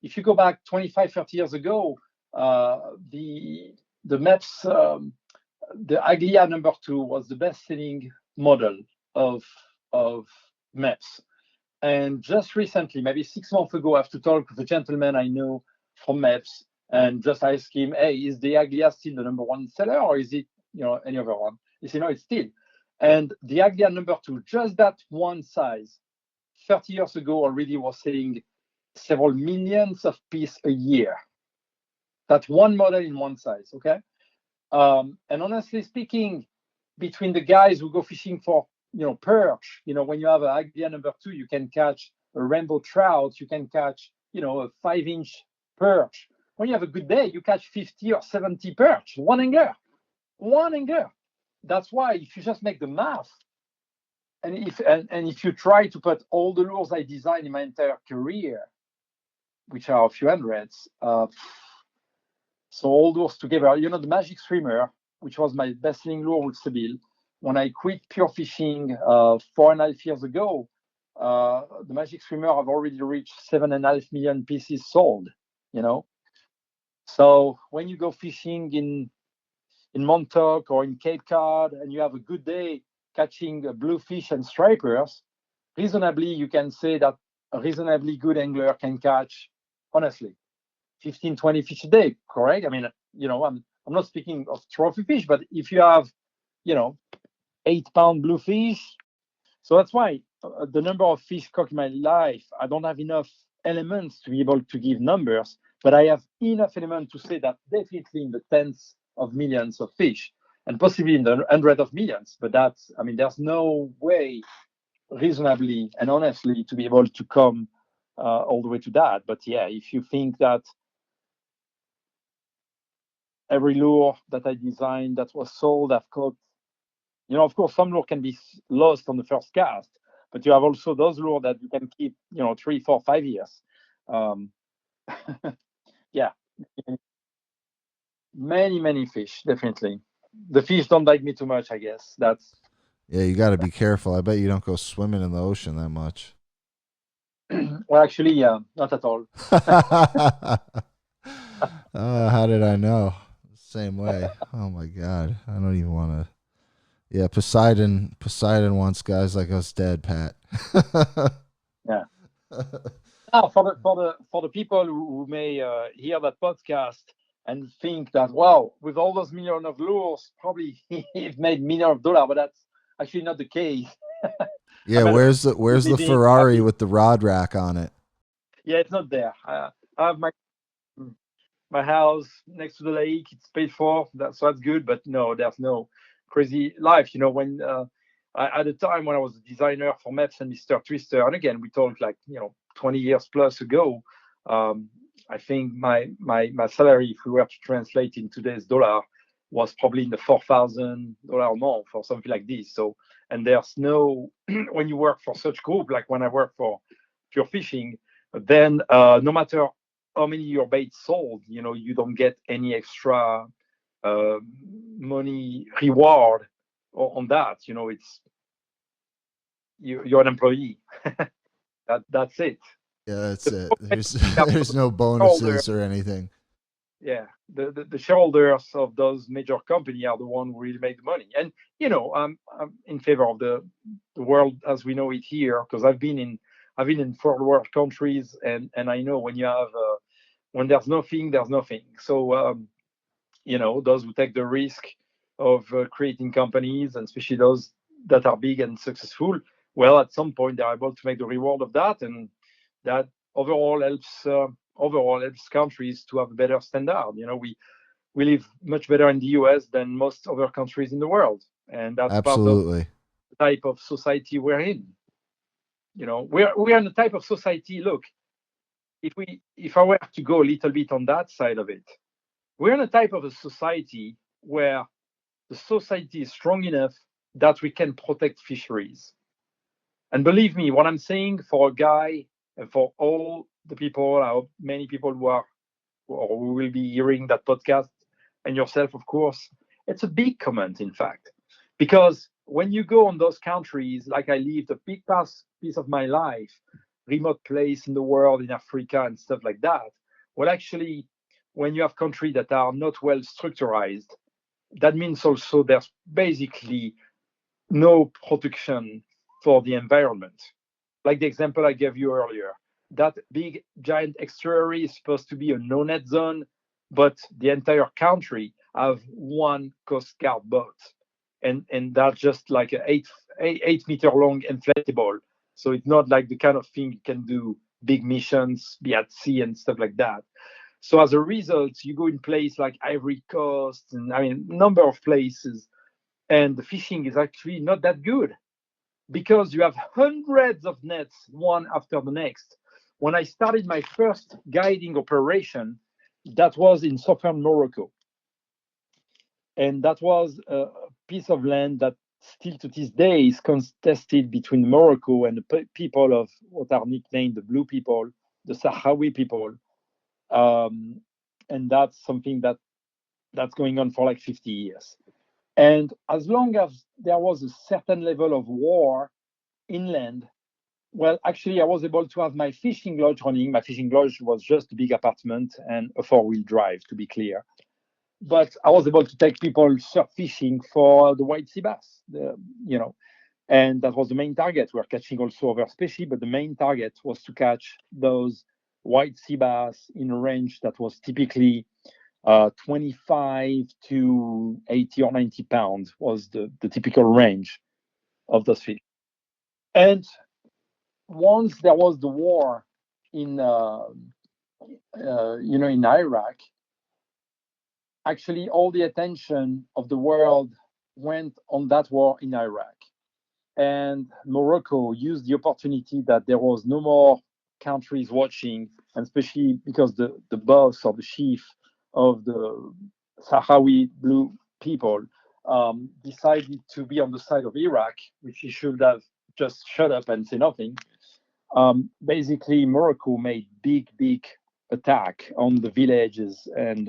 if you go back 25, 30 years ago, the Maps, the Aglia number 2 was the best-selling model of Maps. And just recently, maybe 6 months ago, I have to talk with a gentleman I know from Maps and just ask him, hey, is the Aglia still the number 1 seller, or is it, any other one? He said, no, it's still. And the Aglia number 2, just that one size, 30 years ago already was selling several millions of pieces a year. That's one model in one size, okay? And honestly speaking, between the guys who go fishing for, perch, when you have an Aglia number 2, you can catch a rainbow trout, you can catch, a 5-inch perch. When you have a good day, you catch 50 or 70 perch, one angler. That's why if you just make the math, and if you try to put all the lures I designed in my entire career, which are a few hundreds, so all those together, the Magic Streamer, which was my best-selling lure with Sebile, when I quit pure fishing 4.5 years ago, the Magic Streamer have already reached 7.5 million pieces sold. So when you go fishing in Montauk or in Cape Cod and you have a good day catching bluefish and stripers, reasonably you can say that a reasonably good angler can catch, honestly, 15, 20 fish a day, correct? I mean, I'm not speaking of trophy fish, but if you have, 8-pound bluefish, so that's why the number of fish caught in my life, I don't have enough elements to be able to give numbers, but I have enough elements to say that definitely in the tens of millions of fish, and possibly in the hundreds of millions. But there's no way reasonably and honestly to be able to come all the way to that. But yeah, if you think that every lure that I designed that was sold, I've caught, of course, some lure can be lost on the first cast, but you have also those lure that you can keep, 3, 4, 5 years. Yeah, many fish, definitely. The fish don't like me too much, I guess. Yeah, you got to be careful. I bet you don't go swimming in the ocean that much. Well, actually, not at all. How did I know? Same way. Oh my God, I don't even want to. Yeah, Poseidon wants guys like us dead, Pat. Yeah. Now, for the people who may hear that podcast and think that, wow, with all those millions of lures, probably he's made millions of dollars, but that's actually not the case. Yeah, where's the Ferrari with the rod rack on it? Yeah, it's not there. I have my house next to the lake. It's paid for, so that's good. But no, there's no crazy life. When at the time when I was a designer for Maps and Mr. Twister, and again we talked 20 years plus ago. I think my salary, if we were to translate in today's dollar, was probably in the $4,000 a month or something like this. So, and there's no, when you work for such group, like when I work for Pure Fishing, then no matter how many your baits sold, you don't get any extra money reward on that. It's you're an employee. That's it. Yeah, that's it. There's no bonuses or anything. Yeah, the shareholders of those major companies are the one who really make the money. And I'm in favor of the world as we know it here, because I've been in third world countries, and I know when you have when there's nothing, there's nothing. So those who take the risk of creating companies, and especially those that are big and successful, well, at some point they're able to make the reward of that, and that overall helps countries to have a better standard. We live much better in the US than most other countries in the world, and that's part of Absolutely. the type of society we're in. We're in the type of society. Look, if I were to go a little bit on that side of it, we're in a type of a society where the society is strong enough that we can protect fisheries. And believe me, what I'm saying for a guy and for all the people, I hope many people who are or who will be hearing that podcast, and yourself, of course, it's a big comment, in fact, because when you go on those countries, like I lived a big piece of my life, remote place in the world, in Africa and stuff like that. Well, actually, when you have countries that are not well structured, that means also there's basically no protection for the environment. Like the example I gave you earlier, that big giant estuary is supposed to be a no-net zone, but the entire country have one Coast Guard boat, and that's just like a 8 meter long inflatable. So it's not like the kind of thing you can do big missions, be at sea and stuff like that. So as a result, you go in place like Ivory Coast, and I mean number of places, and the fishing is actually not that good because you have hundreds of nets one after the next. When I started my first guiding operation, that was in southern Morocco. And that was a piece of land that still to this day is contested between Morocco and the people of what are nicknamed the blue people, the Sahrawi people. Um, and that's something that's going on for like 50 years. And as long as there was a certain level of war inland, well, actually, I was able to have my fishing lodge running. My fishing lodge was just a big apartment and a four-wheel drive, to be clear. But I was able to take people surf fishing for the white sea bass, and that was the main target. We're catching also other species, but the main target was to catch those white sea bass in a range that was typically 25 to 80 or 90 pounds was the typical range of those fish. And once there was the war in in Iraq, actually all the attention of the world went on that war in Iraq. And Morocco used the opportunity that there was no more countries watching, and especially because the boss or the chief of the Sahrawi blue people decided to be on the side of Iraq, which he should have just shut up and say nothing. Basically, Morocco made big attack on the villages, and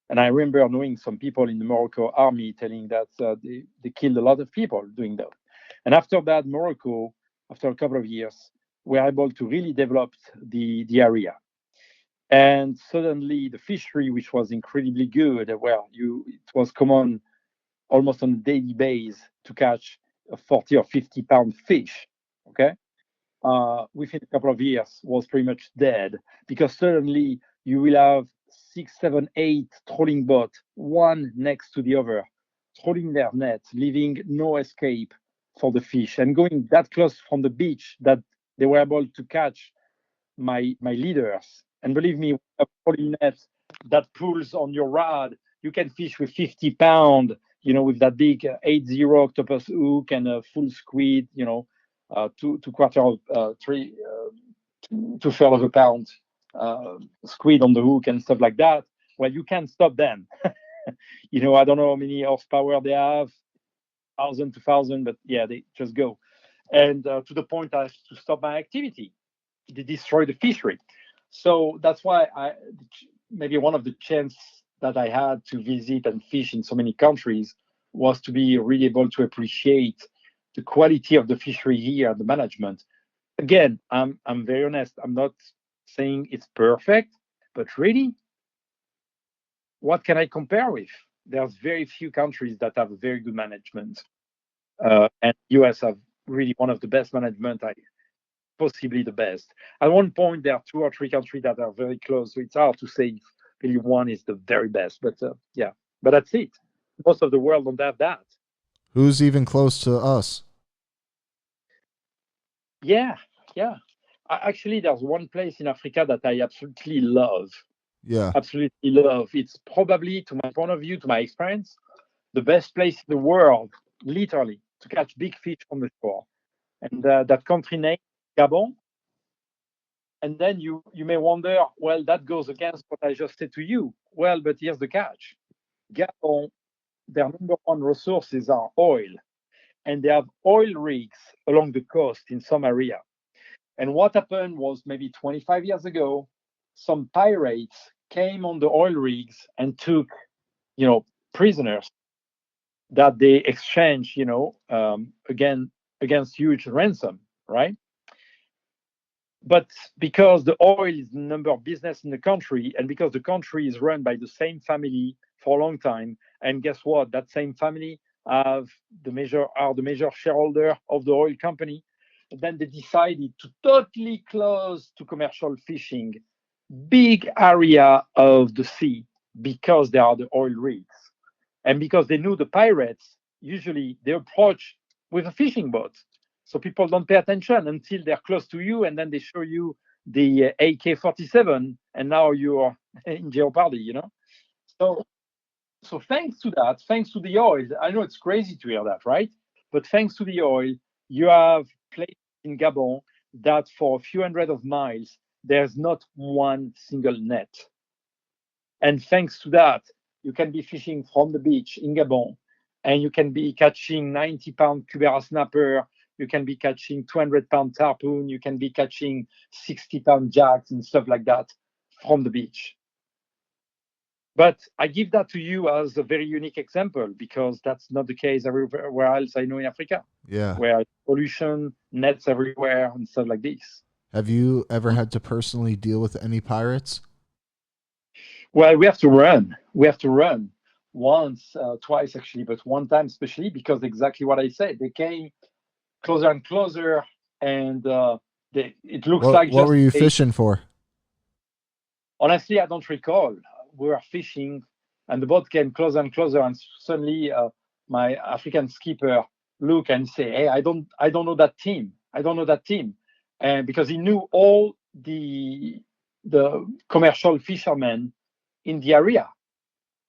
I remember knowing some people in the Morocco army telling that they killed a lot of people doing that. And after that, Morocco, after a couple of years, were able to really develop the area. And suddenly, the fishery, which was incredibly good, it was common almost on a daily basis to catch a 40 or 50 pound fish. Okay, within a couple of years was pretty much dead because suddenly you will have 6, 7, 8 trolling boats, one next to the other, trolling their net, leaving no escape for the fish, and going that close from the beach that they were able to catch my leaders. And believe me, a trolling net that pulls on your rod, you can fish with 50 pound, with that big 8-0 octopus hook and a full squid, two quarter of three, 2/3 of a pound squid on the hook and stuff like that. Well, you can't stop them. I don't know how many horsepower they have, 1,000, 2,000, but yeah, they just go. And to the point I have to stop my activity. They destroy the fishery. So that's why maybe one of the chances that I had to visit and fish in so many countries was to be really able to appreciate the quality of the fishery here and the management. Again, I'm very honest. I'm not saying it's perfect, but really, what can I compare with? There's very few countries that have a very good management, and US have really one of the best management. Possibly the best. At one point, there are two or three countries that are very close, so it's hard to say if really one is the very best. But yeah, but that's it. Most of the world don't have that. Who's even close to us? Yeah, yeah. Actually, there's one place in Africa that I absolutely love. Yeah. Absolutely love. It's probably, to my point of view, to my experience, the best place in the world, literally, to catch big fish on the shore. And that country name, Gabon. And then you may wonder, well, that goes against what I just said to you. Well, but here's the catch. Gabon, their number one resources are oil, and they have oil rigs along the coast in some area. And what happened was maybe 25 years ago, some pirates came on the oil rigs and took, prisoners that they exchanged, again against huge ransom, right? But because the oil is the number of business in the country, and because the country is run by the same family for a long time, and guess what? That same family are the major shareholder of the oil company. And then they decided to totally close to commercial fishing, big area of the sea, because there are the oil rigs, and because they knew the pirates usually they approach with a fishing boat, so people don't pay attention until they're close to you, and then they show you the AK-47, and now you're in jeopardy. So, so thanks to that, thanks to the oil, I know it's crazy to hear that, right? But thanks to the oil, you have places in Gabon that for a few hundred of miles there's not one single net. And thanks to that, you can be fishing from the beach in Gabon, and you can be catching 90-pound Cubera snapper. You can be catching 200-pound harpoon. You can be catching 60-pound jacks and stuff like that from the beach. But I give that to you as a very unique example because that's not the case everywhere else I know in Africa. Yeah. Where pollution, nets everywhere, and stuff like this. Have you ever had to personally deal with any pirates? Well, we have to run. We have to run once, twice actually, but one time especially because exactly what I said. They came closer and closer, and it looks like What just were you a, fishing for? honestly, I don't recall. We were fishing, and the boat came closer and closer, and suddenly my African skipper look and say, "Hey, I don't know that team. I don't know that team," and because he knew all the commercial fishermen in the area.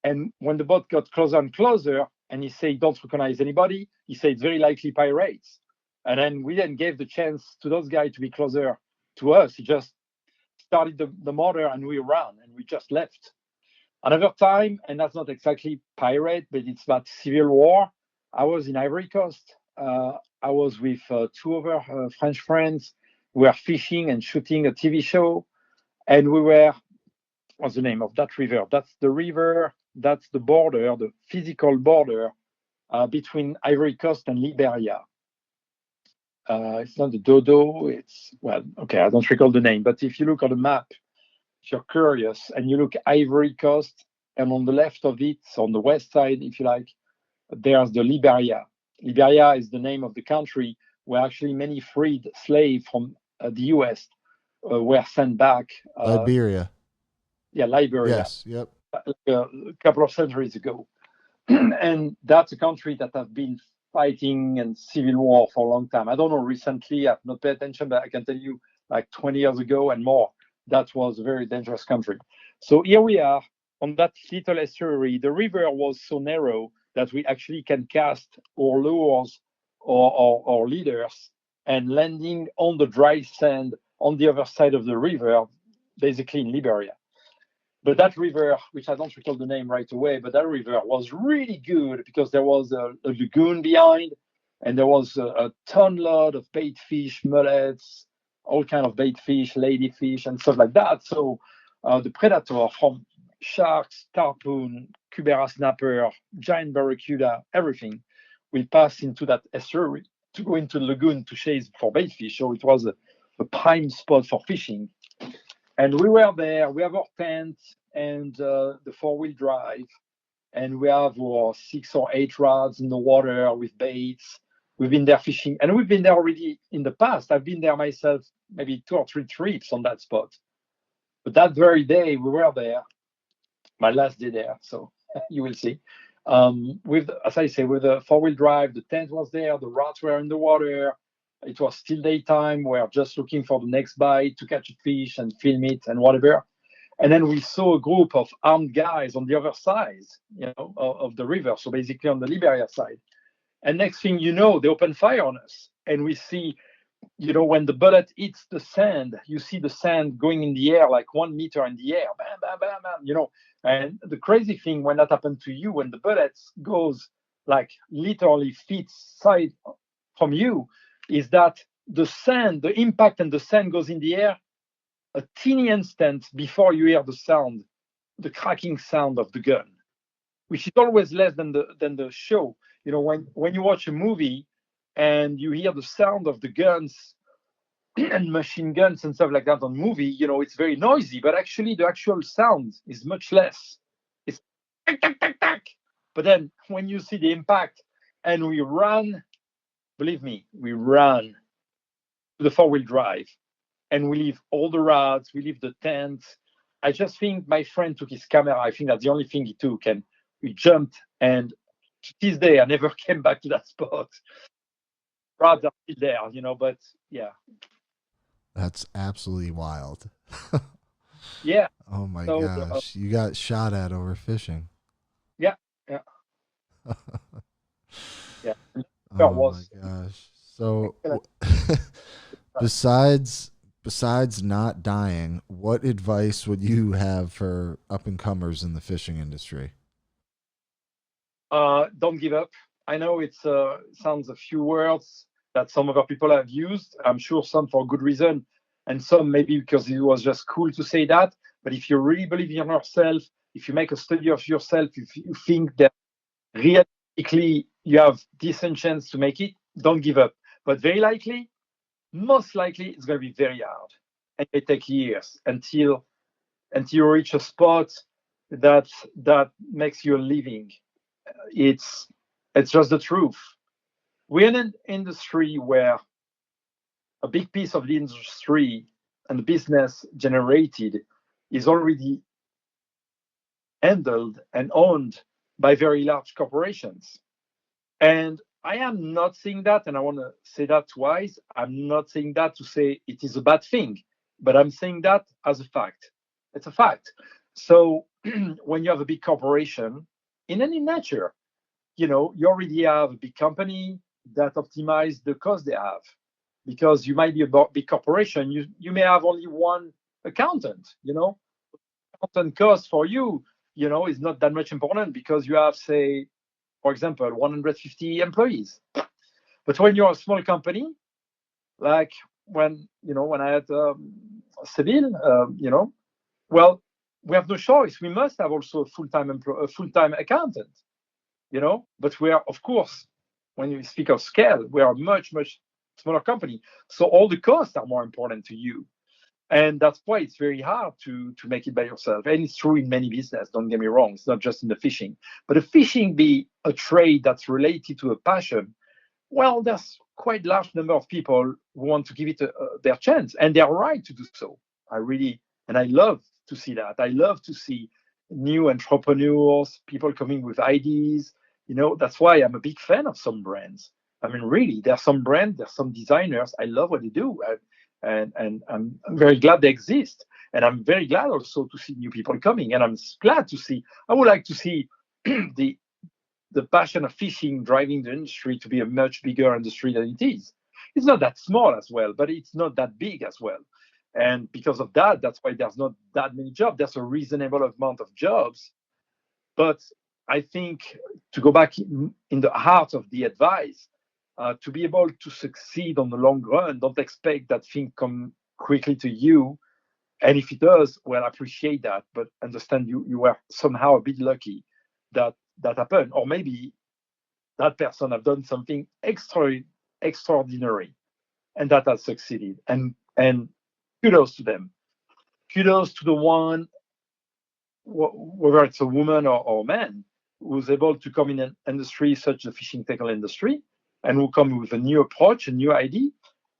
And when the boat got closer and closer, and he said, "Don't recognize anybody," he said, "It's very likely pirates." And then we then gave the chance to those guys to be closer to us. He just started the motor, and we ran, and we just left. Another time, and that's not exactly pirate, but it's about civil war. I was in Ivory Coast. I was with two other French friends. We were fishing and shooting a TV show, and we were, what's the name of that river? That's the river, that's the border, the physical border between Ivory Coast and Liberia. It's not the Dodo, it's, well, okay, I don't recall the name, but if you look on the map, if you're curious, and you look Ivory Coast, and on the left of it, on the west side, if you like, there's the Liberia. Liberia is the name of the country where actually many freed slaves from the US were sent back. Liberia. Yeah, Liberia. Yes. Yep. A couple of centuries ago. And that's a country that have been fighting and civil war for a long time. I don't know recently, I've not paid attention, but I can tell you like 20 years ago and more, that was a very dangerous country. So here we are on that little estuary. The river was so narrow that we actually can cast our lures or leaders and landing on the dry sand on the other side of the river, basically in Liberia. But that river, which I don't recall the name right away, but that river was really good because there was a lagoon behind, and there was a ton load of bait fish, mullets, all kind of bait fish, ladyfish, and stuff like that. So the predator from sharks, tarpon, cubera snapper, giant barracuda, everything will pass into that estuary to go into the lagoon to chase for bait fish. So it was a prime spot for fishing. And we were there. We have our tent and the four-wheel drive, and we have our 6 or 8 rods in the water with baits. We've been there fishing, and we've been there already in the past. I've been there myself, maybe 2 or 3 trips on that spot. But that very day, we were there, my last day there. So you will see. With, as I say, with the four-wheel drive, the tent was there, the rods were in the water. It was still daytime. We are just looking for the next bite to catch a fish and film it and whatever. And then we saw a group of armed guys on the other side, of the river. So basically on the Liberia side. And next thing you know, they open fire on us. And we see, when the bullet hits the sand, you see the sand going in the air like 1 meter in the air, bam, bam, bam, bam. And the crazy thing when that happened to you, when the bullet goes like literally feet side from you, is that the sand, the impact and the sand goes in the air a teeny instant before you hear the sound, the cracking sound of the gun, which is always less than the show. When you watch a movie and you hear the sound of the guns and machine guns and stuff like that on movie, it's very noisy, but actually the actual sound is much less. It's tack, tack, tack, tack. But then when you see the impact and we run, believe me, we run to the four-wheel drive and we leave all the rods, we leave the tent. I just think my friend took his camera. I think that's the only thing he took. And we jumped, and to this day, I never came back to that spot. Rods are still there, but yeah. That's absolutely wild. Yeah. Oh my gosh. You got shot at over fishing. Yeah. Yeah. Yeah. Oh my gosh. So besides not dying, what advice would you have for up and comers in the fishing industry? Don't give up. I know it sounds a few words that some other people have used. I'm sure some for good reason, and some maybe because it was just cool to say that. But if you really believe in yourself, if you make a study of yourself, if you think that realistically you have decent chance to make it, don't give up. But very likely, most likely, it's going to be very hard, and it take years until you reach a spot that makes you a living. It's just the truth. We're in an industry where a big piece of the industry and the business generated is already handled and owned by very large corporations. And I am not saying that, and I want to say that twice. I'm not saying that to say it is a bad thing, but I'm saying that as a fact. It's a fact. So when you have a big corporation in any nature, you already have a big company that optimize the cost they have, because you might be a big corporation. You may have only one accountant. Accountant cost for you, is not that much important because you have, say, for example, 150 employees. But when you're a small company, like when I had Sebile, well, we have no choice. We must have also a full-time accountant. But we are, of course, when you speak of scale, we are a much, much smaller company. So all the costs are more important to you. And that's why it's very hard to make it by yourself. And it's true in many business, don't get me wrong. It's not just in the fishing. But if fishing be a trade that's related to a passion, well, there's quite a large number of people who want to give it their chance. And they're right to do so. I love to see that. I love to see new entrepreneurs, people coming with ideas. That's why I'm a big fan of some brands. I mean, really, there's some brands, there's some designers. I love what they do. And I'm very glad they exist. And I'm very glad also to see new people coming. And I'm glad to see, I would like to see the passion of fishing driving the industry to be a much bigger industry than it is. It's not that small as well, but it's not that big as well. And because of that, that's why there's not that many jobs. There's a reasonable amount of jobs. But I think, to go back in the heart of the advice, to be able to succeed on the long run, don't expect that thing come quickly to you. And if it does, well, appreciate that, but understand you were somehow a bit lucky that that happened. Or maybe that person have done something extraordinary, and that has succeeded. And kudos to them. Kudos to the one, whether it's a woman or a man, who's able to come in an industry such as the fishing tackle industry, and who come with a new approach, a new idea,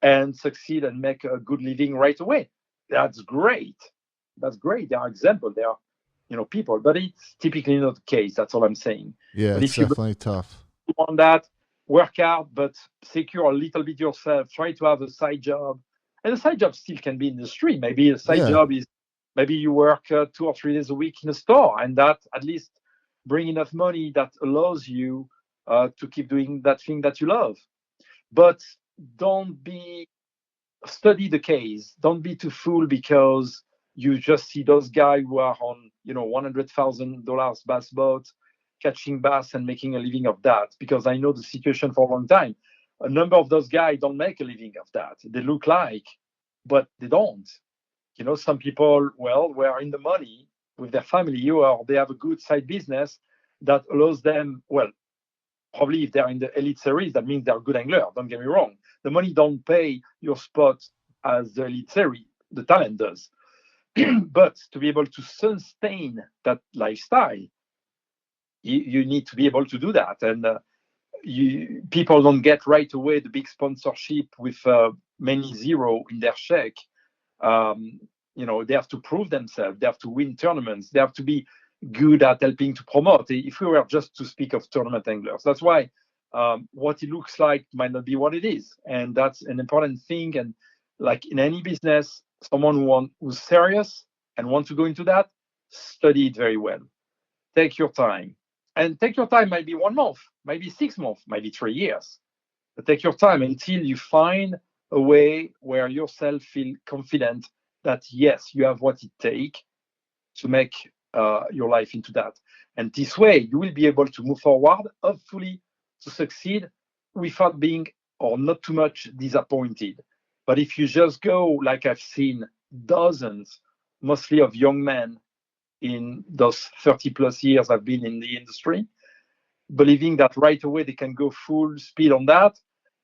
and succeed and make a good living right away. That's great. That's great. There are examples. There are, people, but it's typically not the case. That's all I'm saying. Yeah, But it's if you definitely tough. want that, work hard, but secure a little bit yourself. Try to have a side job, and the side job still can be industry. Maybe a side job is, maybe you work 2 or 3 days a week in a store, and that at least bring enough money that allows you to keep doing that thing that you love. But don't be study the case. Don't be too fooled because you just see those guys who are on, $100,000 bass boat, catching bass and making a living of that. Because I know the situation for a long time. A number of those guys don't make a living of that. They look like, but they don't. Some people, well, were in the money with their family, or they have a good side business that allows them, well, probably if they're in the elite series, that means they're a good angler. Don't get me wrong. The money don't pay your spot as the elite series. The talent does. But to be able to sustain that lifestyle, you need to be able to do that. And people don't get right away the big sponsorship with many zero in their check. They have to prove themselves. They have to win tournaments. They have to be good at helping to promote. If we were just to speak of tournament anglers, that's why what it looks like might not be what it is, and that's an important thing. And like in any business, someone who's serious and want to go into that, study it very well. Take your time, and take your time. Might be 1 month, maybe 6 months, maybe 3 years. But take your time until you find a way where yourself feel confident that yes, you have what it takes to make your life into that. And this way, you will be able to move forward, hopefully to succeed without being or not too much disappointed. But if you just go, like I've seen dozens, mostly of young men in those 30 plus years I've been in the industry, believing that right away they can go full speed on that,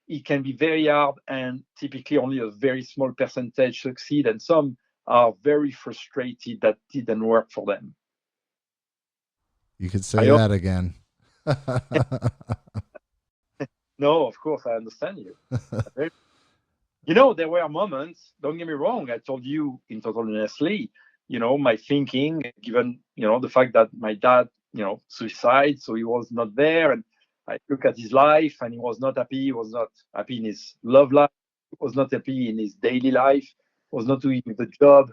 it can be very hard, and typically only a very small percentage succeed, and some are very frustrated that didn't work for them. You could say that again. No, of course, I understand you. There were moments, don't get me wrong, I told you in total honestly, my thinking, given, the fact that my dad, suicide, so he was not there, and I look at his life and he was not happy. He was not happy in his love life. He was not happy in his daily life. He was not doing the job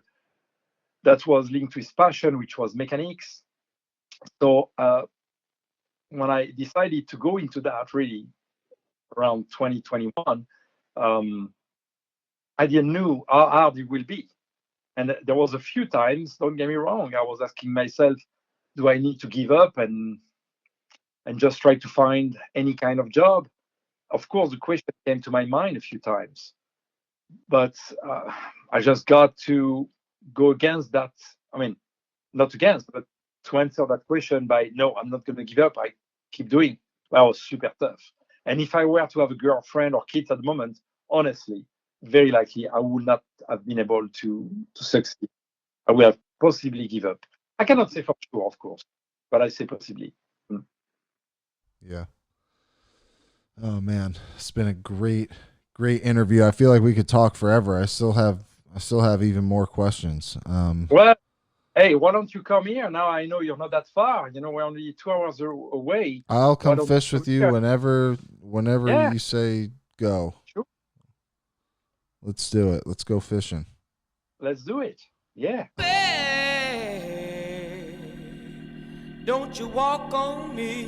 that was linked to his passion, which was mechanics. So when I decided to go into that really around 2021, I didn't know how hard it will be. And there was a few times, don't get me wrong, I was asking myself, do I need to give up and just try to find any kind of job? Of course, the question came to my mind a few times, but I just got to go against that. I mean, not against, but to answer that question by, no, I'm not going to give up. I keep doing. That was super tough. And if I were to have a girlfriend or kids at the moment, honestly, very likely I would not have been able to succeed. I would have possibly give up. I cannot say for sure, of course, but I say possibly. Yeah. Oh man, it's been a great interview. I feel like we could talk forever. I still have even more questions. Well, hey, why don't you come here? Now I know you're not that far. We're only 2 hours away. I'll come fish with you whenever you say go. Sure. Let's do it. Let's go fishing. Let's do it. Yeah. Hey, don't you walk on me.